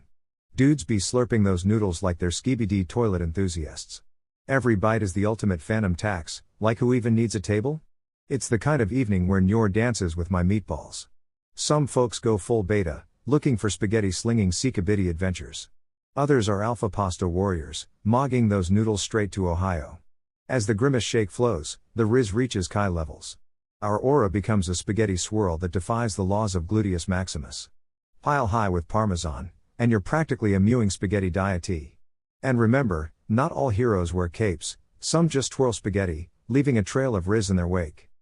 Dudes be slurping those noodles like they're skibidi toilet enthusiasts. Every bite is the ultimate phantom tax, like who even needs a table? It's the kind of evening where Nyor dances with my meatballs. Some folks go full beta, looking for spaghetti slinging sikabidi adventures. Others are alpha pasta warriors, mogging those noodles straight to Ohio. As the grimace shake flows, the Riz reaches Kai levels. Our aura becomes a spaghetti swirl that defies the laws of gluteus maximus. Pile high with parmesan, and you're practically a mewing spaghetti deity. And remember, not all heroes wear capes, some just twirl spaghetti, leaving a trail of Riz in their wake.